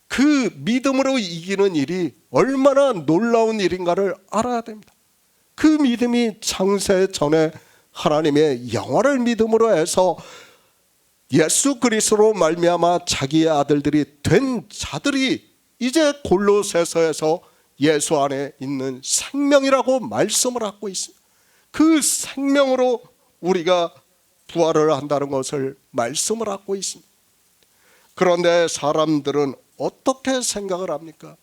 그 믿음으로 이기는 일이 얼마나 놀라운 일인가를 알아야 됩니다. 그 믿음이 창세 전에 하나님의 영원을 믿음으로 해서 예수 그리스도로 말미암아 자기의 아들들이 된 자들이 이제 골로새서에서 예수 안에 있는 생명이라고 말씀을 하고 있습니다. 그 생명으로 우리가 부활을 한다는 것을 말씀을 하고 있습니다. 그런데 사람들은 어떻게 생각을 합니까?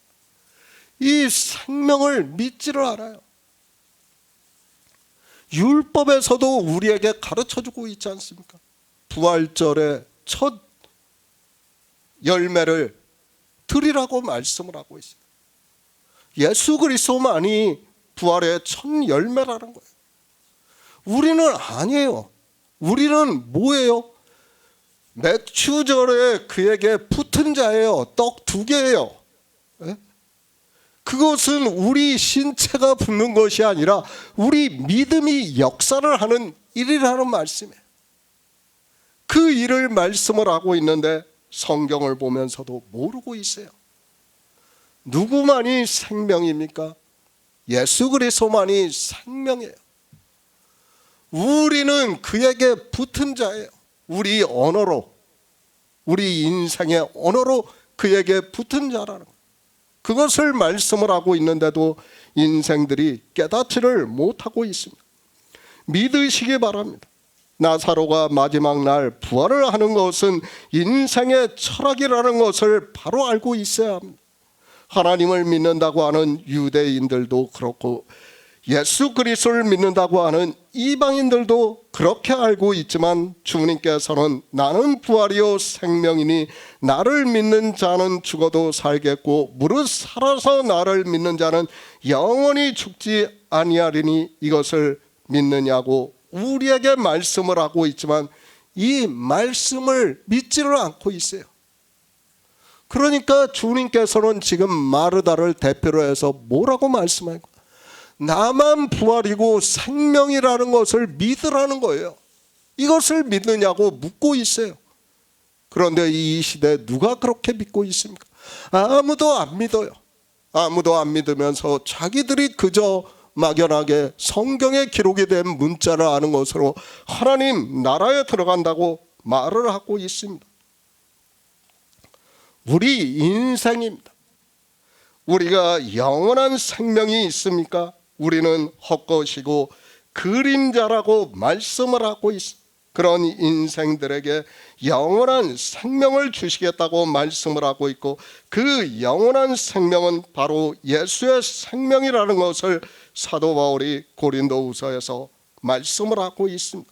이 생명을 믿지를 않아요. 율법에서도 우리에게 가르쳐주고 있지 않습니까? 부활절에 첫 열매를 드리라고 말씀을 하고 있습니다. 예수 그리스도만이 부활의 첫 열매라는 거예요. 우리는 아니에요. 우리는 뭐예요? 맥주절에 그에게 붙은 자예요. 떡 2개예요. 그것은 우리 신체가 붙는 것이 아니라 우리 믿음이 역사를 하는 일이라는 말씀이에요. 그 일을 말씀을 하고 있는데 성경을 보면서도 모르고 있어요. 누구만이 생명입니까? 예수 그리스도만이 생명이에요. 우리는 그에게 붙은 자예요. 우리 언어로, 우리 인생의 언어로 그에게 붙은 자라는 거예요. 그것을 말씀을 하고 있는데도 인생들이 깨닫지를 못하고 있습니다. 믿으시기 바랍니다. 나사로가 마지막 날 부활을 하는 것은 인생의 철학이라는 것을 바로 알고 있어야 합니다. 하나님을 믿는다고 하는 유대인들도 그렇고 예수 그리스도를 믿는다고 하는 이방인들도 그렇게 알고 있지만 주님께서는 나는 부활이요 생명이니 나를 믿는 자는 죽어도 살겠고 무릇 살아서 나를 믿는 자는 영원히 죽지 아니하리니 이것을 믿느냐고 우리에게 말씀을 하고 있지만 이 말씀을 믿지를 않고 있어요. 그러니까 주님께서는 지금 마르다를 대표로 해서 뭐라고 말씀하고 나만 부활이고 생명이라는 것을 믿으라는 거예요. 이것을 믿느냐고 묻고 있어요. 그런데 이 시대에 누가 그렇게 믿고 있습니까? 아무도 안 믿어요. 아무도 안 믿으면서 자기들이 그저 막연하게 성경에 기록이 된 문자를 아는 것으로 하나님 나라에 들어간다고 말을 하고 있습니다. 우리 인생입니다. 우리가 영원한 생명이 있습니까? 우리는 헛것이고 그림자라고 말씀을 하고 있습니다. 그런 인생들에게 영원한 생명을 주시겠다고 말씀을 하고 있고 그 영원한 생명은 바로 예수의 생명이라는 것을 사도 바울이 고린도후서에서 말씀을 하고 있습니다.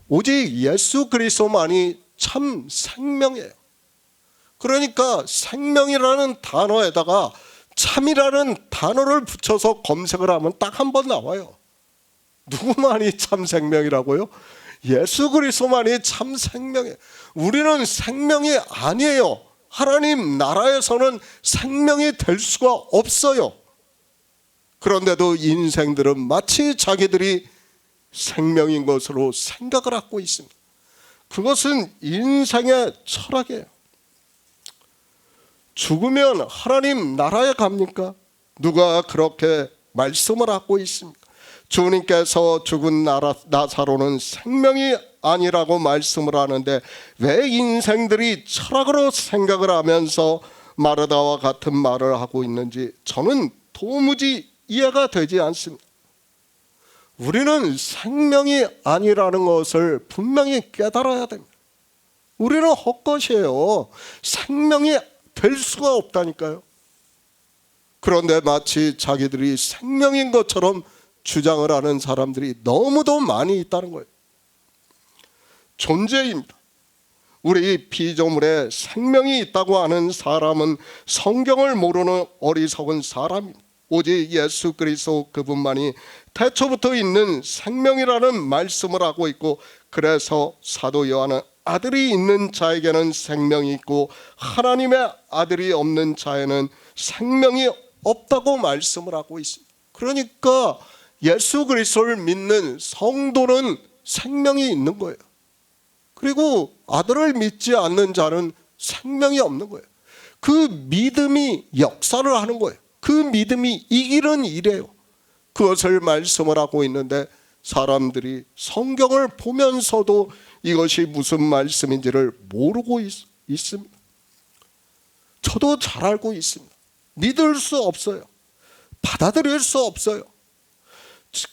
오직 예수 그리스도만이 참 생명이에요. 그러니까 생명이라는 단어에다가 참이라는 단어를 붙여서 검색을 하면 딱 한 번 나와요. 누구만이 참 생명이라고요? 예수 그리스도만이 참 생명이에요. 우리는 생명이 아니에요. 하나님 나라에서는 생명이 될 수가 없어요. 그런데도 인생들은 마치 자기들이 생명인 것으로 생각을 하고 있습니다. 그것은 인생의 철학이에요. 죽으면 하나님 나라에 갑니까? 누가 그렇게 말씀을 하고 있습니까? 주님께서 죽은 나사로는 생명이 아니라고 말씀을 하는데 왜 인생들이 철학으로 생각을 하면서 마르다와 같은 말을 하고 있는지 저는 도무지 이해가 되지 않습니다. 우리는 생명이 아니라는 것을 분명히 깨달아야 됩니다. 우리는 헛것이에요. 생명이 될 수가 없다니까요. 그런데 마치 자기들이 생명인 것처럼 주장을 하는 사람들이 너무도 많이 있다는 거예요. 존재입니다. 우리 피조물에 생명이 있다고 하는 사람은 성경을 모르는 어리석은 사람입니다. 오직 예수 그리스도 그분만이 태초부터 있는 생명이라는 말씀을 하고 있고 그래서 사도 요한은 아들이 있는 자에게는 생명이 있고 하나님의 아들이 없는 자에는 생명이 없다고 말씀을 하고 있습니다. 그러니까 예수 그리스도를 믿는 성도는 생명이 있는 거예요. 그리고 아들을 믿지 않는 자는 생명이 없는 거예요. 그 믿음이 역사를 하는 거예요. 그 믿음이 이 길은 이래요. 그것을 말씀을 하고 있는데 사람들이 성경을 보면서도 이것이 무슨 말씀인지를 모르고 있습니다. 저도 잘 알고 있습니다. 믿을 수 없어요. 받아들일 수 없어요.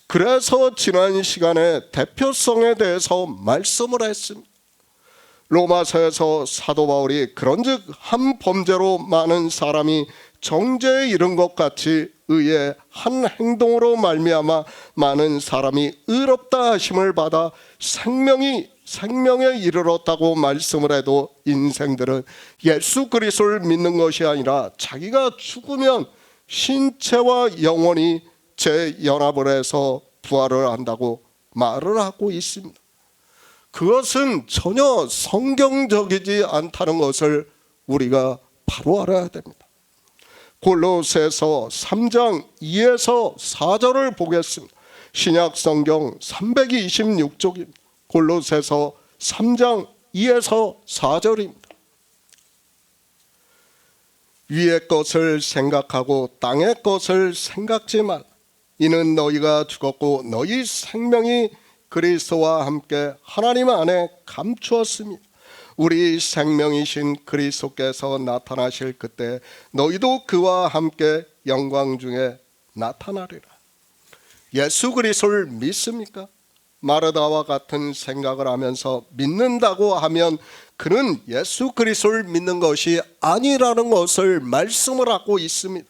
그래서 지난 시간에 대표성에 대해서 말씀을 했습니다. 로마서에서 사도 바울이 그런즉 한 범죄로 많은 사람이 정죄에 이른 것 같이 의의 한 행동으로 말미암아 많은 사람이 의롭다 하심을 받아 생명에 이르렀다고 말씀을 해도 인생들은 예수 그리스도를 믿는 것이 아니라 자기가 죽으면 신체와 영혼이 재연합을 해서 부활을 한다고 말을 하고 있습니다. 그것은 전혀 성경적이지 않다는 것을 우리가 바로 알아야 됩니다. 골로새서 3장 2에서 4절을 보겠습니다. 신약 성경 326쪽입니다. 골로새서 3장 2에서 4절입니다. 위의 것을 생각하고 땅의 것을 생각지 말라. 이는 너희가 죽었고 너희 생명이 그리스도와 함께 하나님 안에 감추었습니다. 우리 생명이신 그리스도께서 나타나실 그때 너희도 그와 함께 영광 중에 나타나리라. 예수 그리스도를 믿습니까? 마르다와 같은 생각을 하면서 믿는다고 하면 그는 예수 그리스도를 믿는 것이 아니라는 것을 말씀을 하고 있습니다.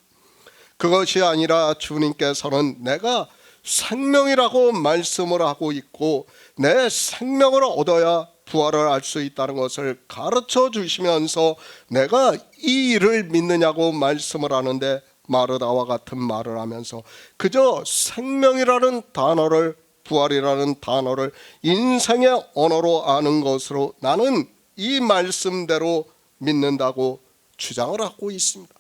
그것이 아니라 주님께서는 내가 생명이라고 말씀을 하고 있고 내 생명을 얻어야 부활을 할 수 있다는 것을 가르쳐 주시면서 내가 이 일을 믿느냐고 말씀을 하는데, 마르다와 같은 말을 하면서 그저 생명이라는 단어를, 부활이라는 단어를 인생의 언어로 아는 것으로 나는 이 말씀대로 믿는다고 주장을 하고 있습니다.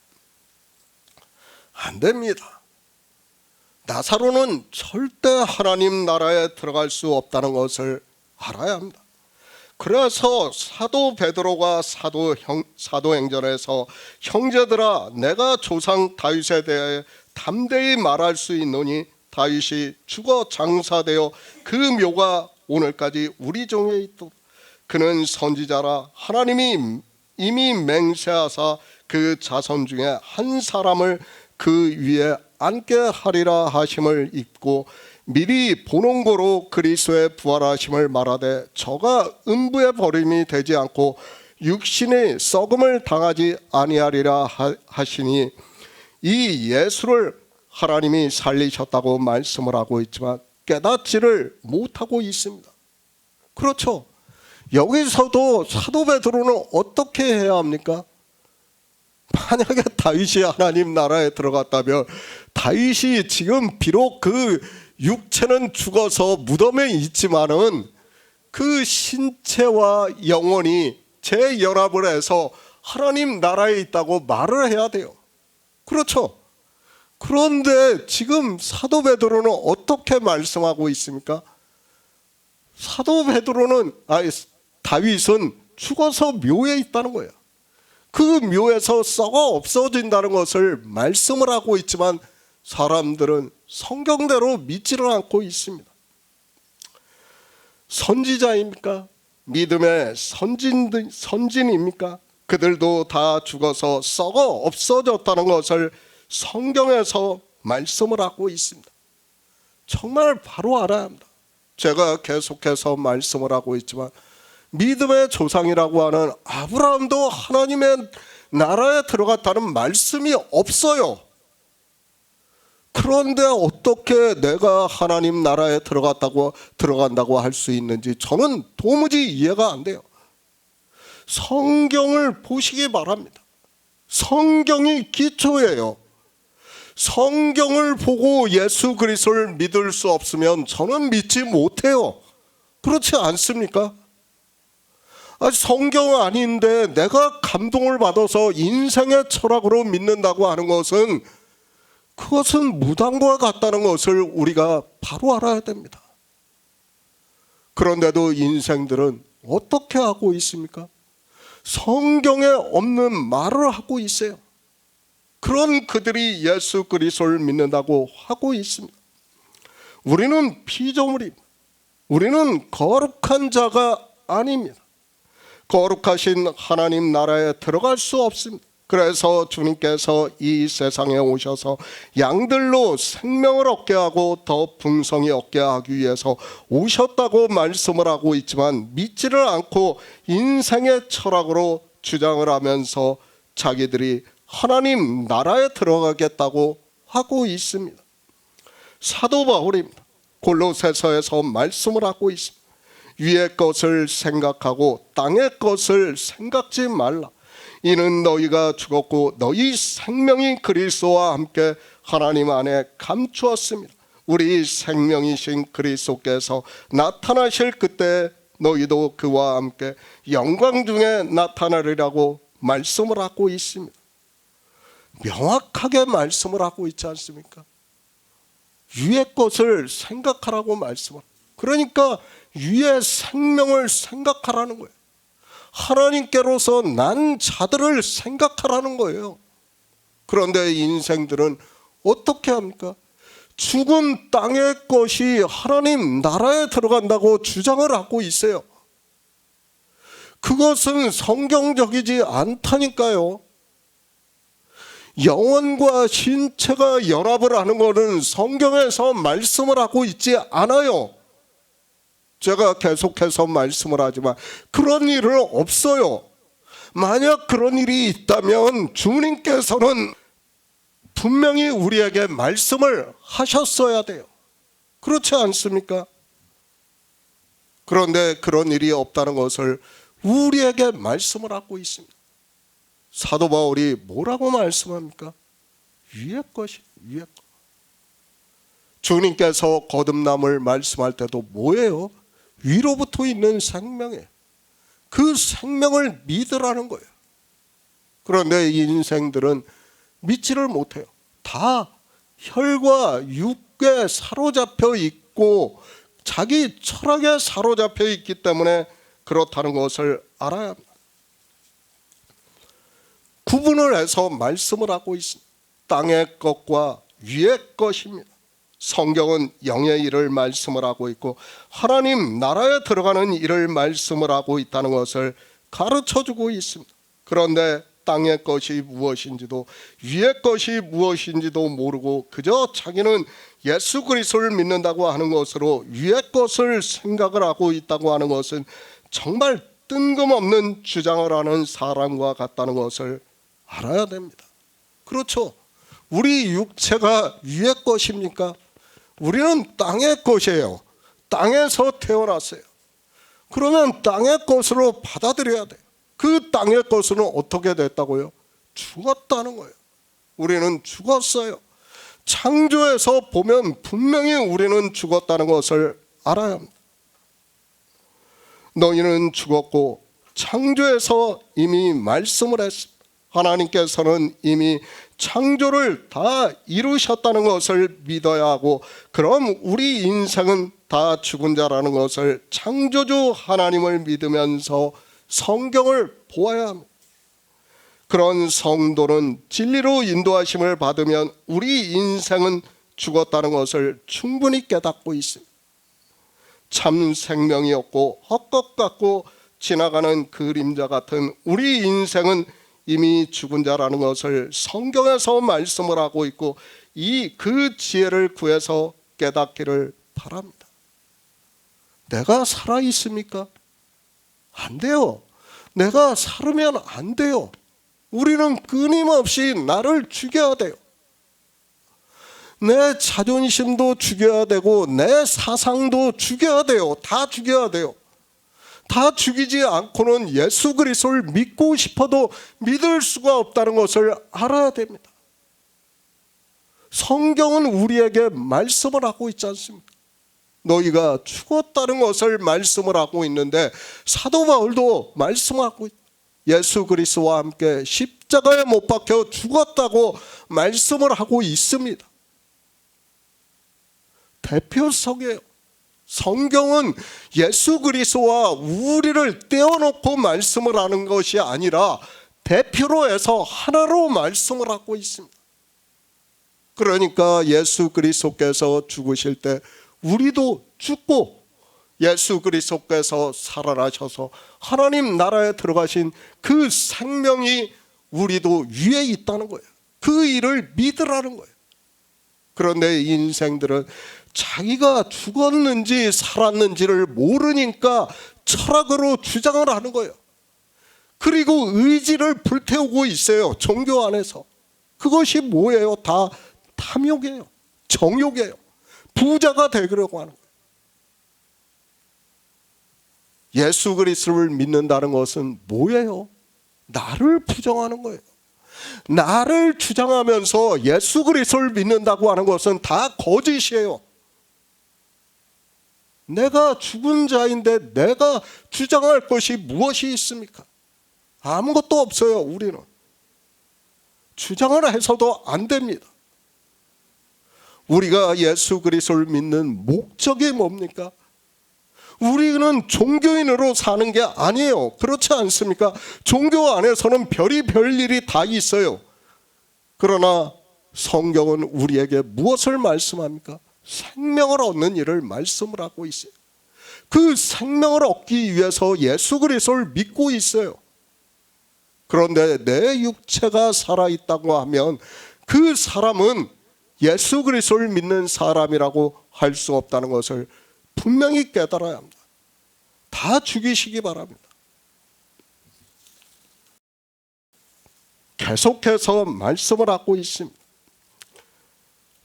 안 됩니다. 나사로는 절대 하나님 나라에 들어갈 수 없다는 것을 알아야 합니다. 그래서 사도 베드로가 사도행전에서 형제들아 내가 조상 다윗에 대해 담대히 말할 수 있노니 다윗이 죽어 장사되어 그 묘가 오늘까지 우리 중에 있도다. 그는 선지자라 하나님이 이미 맹세하사 그 자손 중에 한 사람을 그 위에 앉게 하리라 하심을 입고 미리 보논고로 그리스도의 부활하심을 말하되 저가 음부의 버림이 되지 않고 육신의 썩음을 당하지 아니하리라 하시니 이 예수를 하나님이 살리셨다고 말씀을 하고 있지만 깨닫지를 못하고 있습니다. 그렇죠. 여기서도 사도 베드로는 어떻게 해야 합니까? 만약에 다윗이 하나님 나라에 들어갔다면 다윗이 지금 비록 그 육체는 죽어서 무덤에 있지만은 그 신체와 영혼이 재연합을 해서 하나님 나라에 있다고 말을 해야 돼요. 그렇죠. 그런데 지금 사도 베드로는 어떻게 말씀하고 있습니까? 사도 베드로는 다윗은 죽어서 묘에 있다는 거예요. 그 묘에서 썩어 없어진다는 것을 말씀을 하고 있지만 사람들은 성경대로 믿지를 않고 있습니다. 선지자입니까? 믿음의 선진입니까? 그들도 다 죽어서 썩어 없어졌다는 것을 성경에서 말씀을 하고 있습니다. 정말 바로 알아야 합니다. 제가 계속해서 말씀을 하고 있지만 믿음의 조상이라고 하는 아브라함도 하나님의 나라에 들어갔다는 말씀이 없어요. 그런데 어떻게 내가 하나님 나라에 들어간다고 할 수 있는지 저는 도무지 이해가 안 돼요. 성경을 보시기 바랍니다. 성경이 기초예요. 성경을 보고 예수 그리스도를 믿을 수 없으면 저는 믿지 못해요. 그렇지 않습니까? 성경은 아닌데 내가 감동을 받아서 인생의 철학으로 믿는다고 하는 것은 그것은 무당과 같다는 것을 우리가 바로 알아야 됩니다. 그런데도 인생들은 어떻게 하고 있습니까? 성경에 없는 말을 하고 있어요. 그런 그들이 예수 그리스도를 믿는다고 하고 있습니다. 우리는 피조물입니다. 우리는 거룩한 자가 아닙니다. 거룩하신 하나님 나라에 들어갈 수 없습니다. 그래서 주님께서 이 세상에 오셔서 양들로 생명을 얻게 하고 더 풍성히 얻게 하기 위해서 오셨다고 말씀을 하고 있지만 믿지를 않고 인생의 철학으로 주장을 하면서 자기들이 하나님 나라에 들어가겠다고 하고 있습니다. 사도 바울입니다. 골로새서에서 말씀을 하고 있습니다. 위의 것을 생각하고 땅의 것을 생각지 말라. 이는 너희가 죽었고 너희 생명이 그리스도와 함께 하나님 안에 감추었습니다. 우리 생명이신 그리스도께서 나타나실 그때 너희도 그와 함께 영광 중에 나타나리라고 말씀을 하고 있습니다. 명확하게 말씀을 하고 있지 않습니까? 위의 것을 생각하라고 말씀을. 그러니까 위의 생명을 생각하라는 거예요. 하나님께로서 난 자들을 생각하라는 거예요. 그런데 인생들은 어떻게 합니까? 죽은 땅의 것이 하나님 나라에 들어간다고 주장을 하고 있어요. 그것은 성경적이지 않다니까요. 영혼과 신체가 연합을 하는 것은 성경에서 말씀을 하고 있지 않아요. 제가 계속해서 말씀을 하지만 그런 일은 없어요. 만약 그런 일이 있다면 주님께서는 분명히 우리에게 말씀을 하셨어야 돼요. 그렇지 않습니까? 그런데 그런 일이 없다는 것을 우리에게 말씀을 하고 있습니다. 사도 바울이 뭐라고 말씀합니까? 위의 것이 위의 것. 주님께서 거듭남을 말씀할 때도 뭐예요? 위로부터 있는 생명이에요. 그 생명을 믿으라는 거예요. 그런데 이 인생들은 믿지를 못해요. 다 혈과 육에 사로잡혀 있고 자기 철학에 사로잡혀 있기 때문에 그렇다는 것을 알아야 합니다. 구분을 해서 말씀을 하고 있습니다. 땅의 것과 위의 것입니다. 성경은 영의 일을 말씀을 하고 있고 하나님 나라에 들어가는 일을 말씀을 하고 있다는 것을 가르쳐주고 있습니다. 그런데 땅의 것이 무엇인지도 위의 것이 무엇인지도 모르고 그저 자기는 예수 그리스도를 믿는다고 하는 것으로 위의 것을 생각을 하고 있다고 하는 것은 정말 뜬금없는 주장을 하는 사람과 같다는 것을 알아야 됩니다. 그렇죠. 우리 육체가 위의 것입니까? 우리는 땅의 것이에요. 땅에서 태어났어요. 그러면 땅의 것으로 받아들여야 돼요. 그 땅의 것은 어떻게 됐다고요? 죽었다는 거예요. 우리는 죽었어요. 창조에서 보면 분명히 우리는 죽었다는 것을 알아야 합니다. 너희는 죽었고 창조에서 이미 말씀을 했습니다. 하나님께서는 이미 창조를 다 이루셨다는 것을 믿어야 하고 그럼 우리 인생은 다 죽은 자라는 것을 창조주 하나님을 믿으면서 성경을 보아야 합니다. 그런 성도는 진리로 인도하심을 받으면 우리 인생은 죽었다는 것을 충분히 깨닫고 있습니다. 참 생명이 없고 헛것 같고 지나가는 그림자 같은 우리 인생은 이미 죽은 자라는 것을 성경에서 말씀을 하고 있고 그 지혜를 구해서 깨닫기를 바랍니다. 내가 살아 있습니까? 안 돼요. 내가 살으면 안 돼요. 우리는 끊임없이 나를 죽여야 돼요. 내 자존심도 죽여야 되고 내 사상도 죽여야 돼요. 다 죽여야 돼요. 다 죽이지 않고는 예수 그리스도를 믿고 싶어도 믿을 수가 없다는 것을 알아야 됩니다. 성경은 우리에게 말씀을 하고 있지 않습니까? 너희가 죽었다는 것을 말씀을 하고 있는데 사도 바울도 말씀하고 있다. 예수 그리스도와 함께 십자가에 못 박혀 죽었다고 말씀을 하고 있습니다. 대표성이에요. 성경은 예수 그리스도와 우리를 떼어놓고 말씀을 하는 것이 아니라 대표로 해서 하나로 말씀을 하고 있습니다. 그러니까 예수 그리스도께서 죽으실 때 우리도 죽고 예수 그리스도께서 살아나셔서 하나님 나라에 들어가신 그 생명이 우리도 위에 있다는 거예요. 그 일을 믿으라는 거예요. 그런데 인생들은 자기가 죽었는지 살았는지를 모르니까 철학으로 주장을 하는 거예요. 그리고 의지를 불태우고 있어요. 종교 안에서. 그것이 뭐예요? 다 탐욕이에요. 정욕이에요. 부자가 되려고 하는 거예요. 예수 그리스도를 믿는다는 것은 뭐예요? 나를 부정하는 거예요. 나를 주장하면서 예수 그리스도를 믿는다고 하는 것은 다 거짓이에요. 내가 죽은 자인데 내가 주장할 것이 무엇이 있습니까? 아무것도 없어요. 우리는 주장을 해서도 안 됩니다. 우리가 예수 그리스도를 믿는 목적이 뭡니까? 우리는 종교인으로 사는 게 아니에요. 그렇지 않습니까? 종교 안에서는 별의별 일이 다 있어요. 그러나 성경은 우리에게 무엇을 말씀합니까? 생명을 얻는 일을 말씀을 하고 있어요. 그 생명을 얻기 위해서 예수 그리스도를 믿고 있어요. 그런데 내 육체가 살아있다고 하면 그 사람은 예수 그리스도를 믿는 사람이라고 할 수 없다는 것을 분명히 깨달아야 합니다. 다 죽이시기 바랍니다. 계속해서 말씀을 하고 있습니다.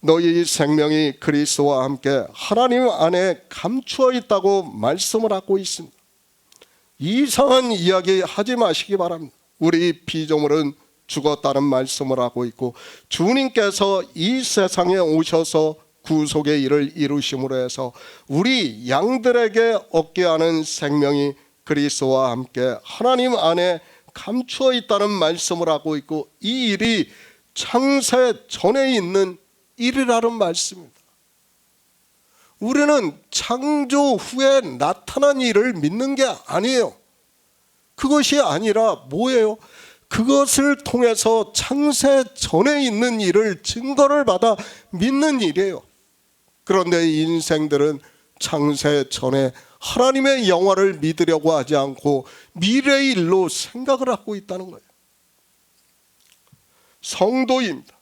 너희 생명이 그리스도와 함께 하나님 안에 감추어 있다고 말씀을 하고 있습니다. 이상한 이야기 하지 마시기 바랍니다. 우리 피조물은 죽었다는 말씀을 하고 있고, 주님께서 이 세상에 오셔서 구속의 일을 이루심으로 해서 우리 양들에게 얻게 하는 생명이 그리스도와 함께 하나님 안에 감추어 있다는 말씀을 하고 있고, 이 일이 창세 전에 있는 일이라는 말씀입니다. 우리는 창조 후에 나타난 일을 믿는 게 아니에요. 그것이 아니라 뭐예요? 그것을 통해서 창세 전에 있는 일을 증거를 받아 믿는 일이에요. 그런데 인생들은 창세 전에 하나님의 영화를 믿으려고 하지 않고 미래의 일로 생각을 하고 있다는 거예요. 성도입니다.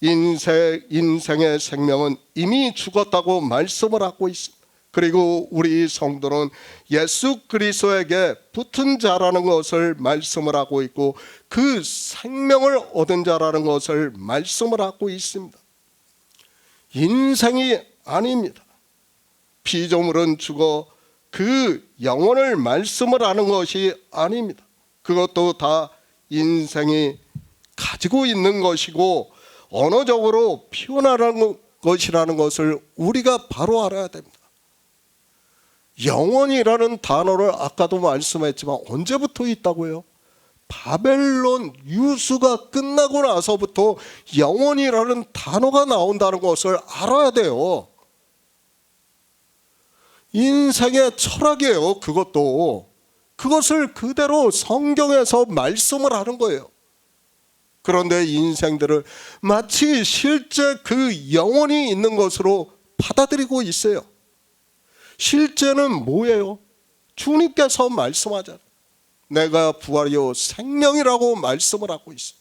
인생의 생명은 이미 죽었다고 말씀을 하고 있습니다. 그리고 우리 성도는 예수 그리스도에게 붙은 자라는 것을 말씀을 하고 있고, 그 생명을 얻은 자라는 것을 말씀을 하고 있습니다. 인생이 아닙니다. 피조물은 죽어 그 영혼을 말씀을 하는 것이 아닙니다. 그것도 다 인생이 가지고 있는 것이고 언어적으로 표현하는 것이라는 것을 우리가 바로 알아야 됩니다. 영혼이라는 단어를 아까도 말씀했지만 언제부터 있다고요? 바벨론 유수가 끝나고 나서부터 영혼이라는 단어가 나온다는 것을 알아야 돼요. 인생의 철학이에요. 그것을 그대로 성경에서 말씀을 하는 거예요. 그런데 인생들을 마치 실제 그 영혼이 있는 것으로 받아들이고 있어요. 실제는 뭐예요? 주님께서 말씀하잖아요. 내가 부활이요 생명이라고 말씀을 하고 있어요.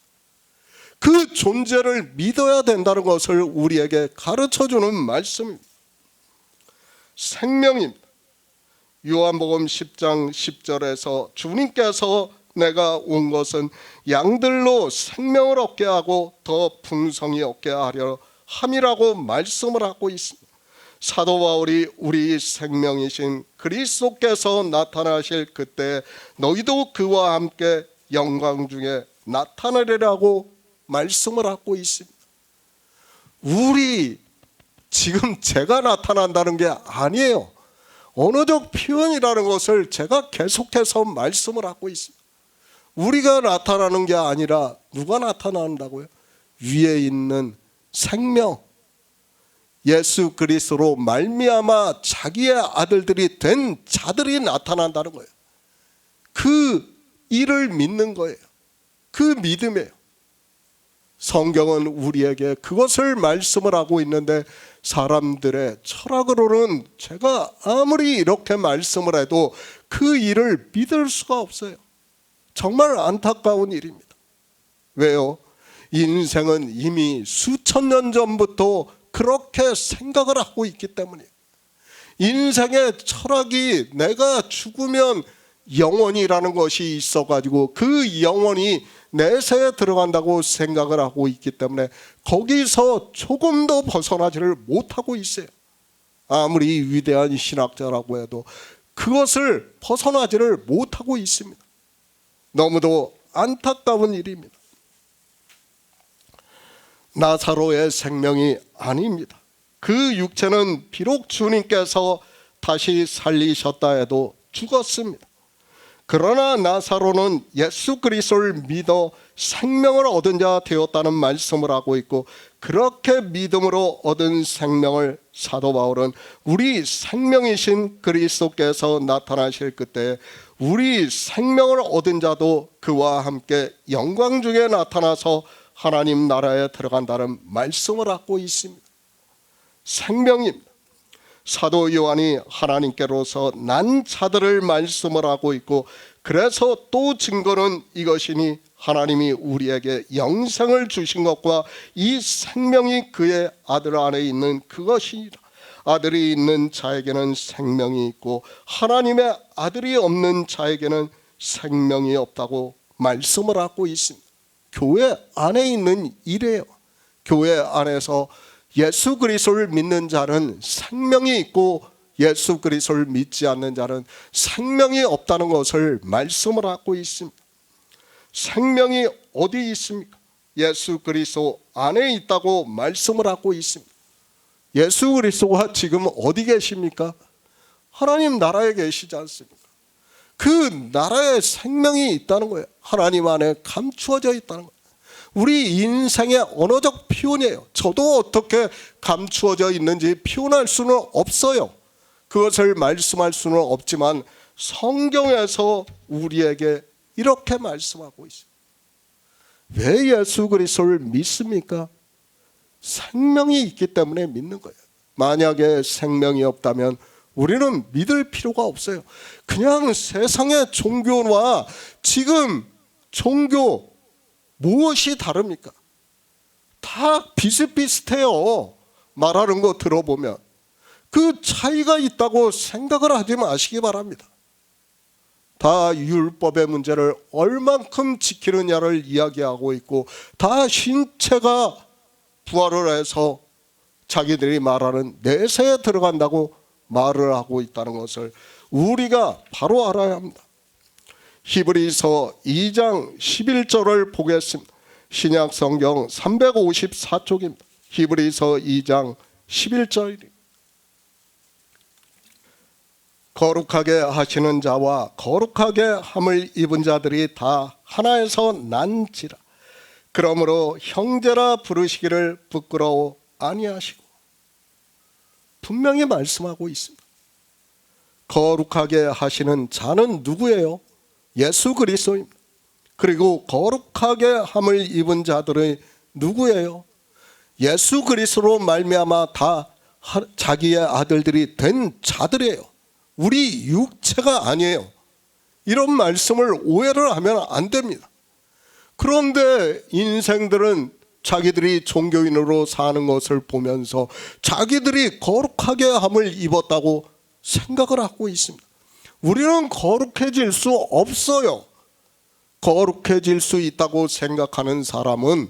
그 존재를 믿어야 된다는 것을 우리에게 가르쳐주는 말씀입니다. 생명입니다. 요한복음 10장 10절에서 주님께서 내가 온 것은 양들로 생명을 얻게 하고 더 풍성히 얻게 하려 함이라고 말씀을 하고 있습니다. 사도 바울이 우리 생명이신 그리스도께서 나타나실 그때 너희도 그와 함께 영광 중에 나타나리라고 말씀을 하고 있습니다. 우리 지금 제가 나타난다는 게 아니에요. 언어적 표현이라는 것을 제가 계속해서 말씀을 하고 있습니다. 우리가 나타나는 게 아니라 누가 나타난다고요? 위에 있는 생명, 예수 그리스도로 말미암아 자기의 아들들이 된 자들이 나타난다는 거예요. 그 일을 믿는 거예요. 그 믿음이에요. 성경은 우리에게 그것을 말씀을 하고 있는데, 사람들의 철학으로는 제가 아무리 이렇게 말씀을 해도 그 일을 믿을 수가 없어요. 정말 안타까운 일입니다. 왜요? 인생은 이미 수천 년 전부터 그렇게 생각을 하고 있기 때문이에요. 인생의 철학이 내가 죽으면 영혼이라는 것이 있어가지고 그 영혼이 내세에 들어간다고 생각을 하고 있기 때문에 거기서 조금 더 벗어나지를 못하고 있어요. 아무리 위대한 신학자라고 해도 그것을 벗어나지를 못하고 있습니다. 너무도 안타까운 일입니다. 나사로의 생명이 아닙니다. 그 육체는 비록 주님께서 다시 살리셨다 해도 죽었습니다. 그러나 나사로는 예수 그리스도를 믿어 생명을 얻은 자 되었다는 말씀을 하고 있고, 그렇게 믿음으로 얻은 생명을 사도 바울은 우리 생명이신 그리스도께서 나타나실 그때 우리 생명을 얻은 자도 그와 함께 영광 중에 나타나서 하나님 나라에 들어간다는 말씀을 하고 있습니다. 생명입니다. 사도 요한이 하나님께로서 난 자들을 말씀을 하고 있고, 그래서 또 증거는 이것이니 하나님이 우리에게 영생을 주신 것과 이 생명이 그의 아들 안에 있는 그것이니라. 아들이 있는 자에게는 생명이 있고 하나님의 아들이 없는 자에게는 생명이 없다고 말씀을 하고 있습니다. 교회 안에 있는 일이에요. 교회 안에서 예수 그리스도를 믿는 자는 생명이 있고 예수 그리스도를 믿지 않는 자는 생명이 없다는 것을 말씀을 하고 있습니다. 생명이 어디 있습니까? 예수 그리스도 안에 있다고 말씀을 하고 있습니다. 예수 그리스도가 지금 어디 계십니까? 하나님 나라에 계시지 않습니까? 그 나라에 생명이 있다는 거예요. 하나님 안에 감추어져 있다는 거예요. 우리 인생의 언어적 표현이에요. 저도 어떻게 감추어져 있는지 표현할 수는 없어요. 그것을 말씀할 수는 없지만 성경에서 우리에게 이렇게 말씀하고 있어요. 왜 예수 그리스도를 믿습니까? 생명이 있기 때문에 믿는 거예요. 만약에 생명이 없다면 우리는 믿을 필요가 없어요. 그냥 세상의 종교와 지금 종교 무엇이 다릅니까? 다 비슷비슷해요. 말하는 거 들어보면 그 차이가 있다고 생각을 하지 마시기 바랍니다. 다 율법의 문제를 얼만큼 지키느냐를 이야기하고 있고 다 신체가 부활을 해서 자기들이 말하는 내세에 들어간다고 말을 하고 있다는 것을 우리가 바로 알아야 합니다. 히브리서 2장 11절을 보겠습니다. 신약 성경 354쪽입니다. 히브리서 2장 11절입니다. 거룩하게 하시는 자와 거룩하게 함을 입은 자들이 다 하나에서 난지라. 그러므로 형제라 부르시기를 부끄러워 아니하시고. 분명히 말씀하고 있습니다. 거룩하게 하시는 자는 누구예요? 예수 그리스도입니다. 그리고 거룩하게 함을 입은 자들은 누구예요? 예수 그리스도로 말미암아 다 자기의 아들들이 된 자들이에요. 우리 육체가 아니에요. 이런 말씀을 오해를 하면 안 됩니다. 그런데 인생들은 자기들이 종교인으로 사는 것을 보면서 자기들이 거룩하게 함을 입었다고 생각을 하고 있습니다. 우리는 거룩해질 수 없어요. 거룩해질 수 있다고 생각하는 사람은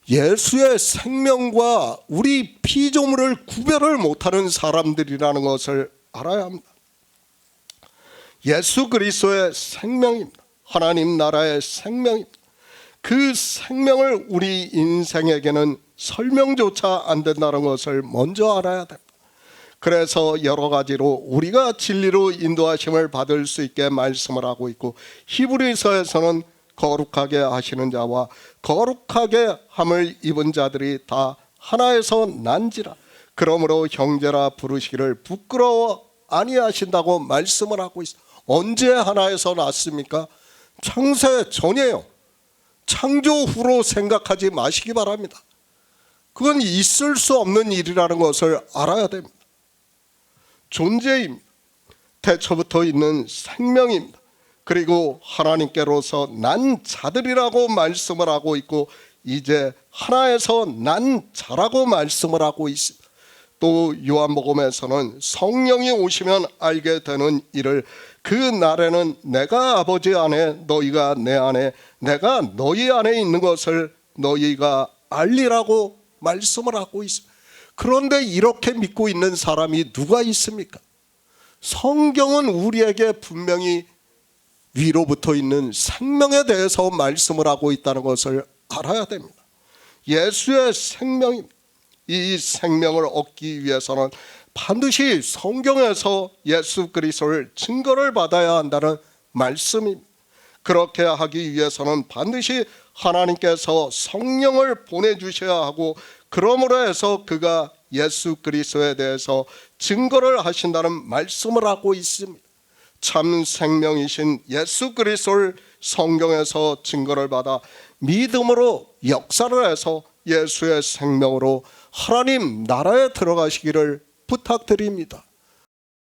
예수의 생명과 우리 피조물을 구별을 못하는 사람들이라는 것을 알아야 합니다. 예수 그리스도의 생명입니다. 하나님 나라의 생명입니다. 그 생명을 우리 인생에게는 설명조차 안 된다는 것을 먼저 알아야 됩니다. 그래서 여러 가지로 우리가 진리로 인도하심을 받을 수 있게 말씀을 하고 있고 히브리서에서는 거룩하게 하시는 자와 거룩하게 함을 입은 자들이 다 하나에서 난지라. 그러므로 형제라 부르시기를 부끄러워 아니하신다고 말씀을 하고 있어요. 언제 하나에서 났습니까? 창세 전이에요. 창조 후로 생각하지 마시기 바랍니다. 그건 있을 수 없는 일이라는 것을 알아야 됩니다. 존재입니다. 태초부터 있는 생명입니다. 그리고 하나님께로서 난 자들이라고 말씀을 하고 있고 이제 하나에서 난 자라고 말씀을 하고 있습니다. 또 요한복음에서는 성령이 오시면 알게 되는 일을 그 날에는 내가 아버지 안에 너희가 내 안에 내가 너희 안에 있는 것을 너희가 알리라고 말씀을 하고 있습니다. 그런데 이렇게 믿고 있는 사람이 누가 있습니까? 성경은 우리에게 분명히 위로부터 있는 생명에 대해서 말씀을 하고 있다는 것을 알아야 됩니다. 예수의 생명입니다. 이 생명을 얻기 위해서는 반드시 성경에서 예수 그리스도를 증거를 받아야 한다는 말씀입니다. 그렇게 하기 위해서는 반드시 하나님께서 성령을 보내주셔야 하고 그러므로 해서 그가 예수 그리스도에 대해서 증거를 하신다는 말씀을 하고 있습니다. 참 생명이신 예수 그리스도를 성경에서 증거를 받아 믿음으로 역사를 해서 예수의 생명으로 하나님 나라에 들어가시기를 부탁드립니다.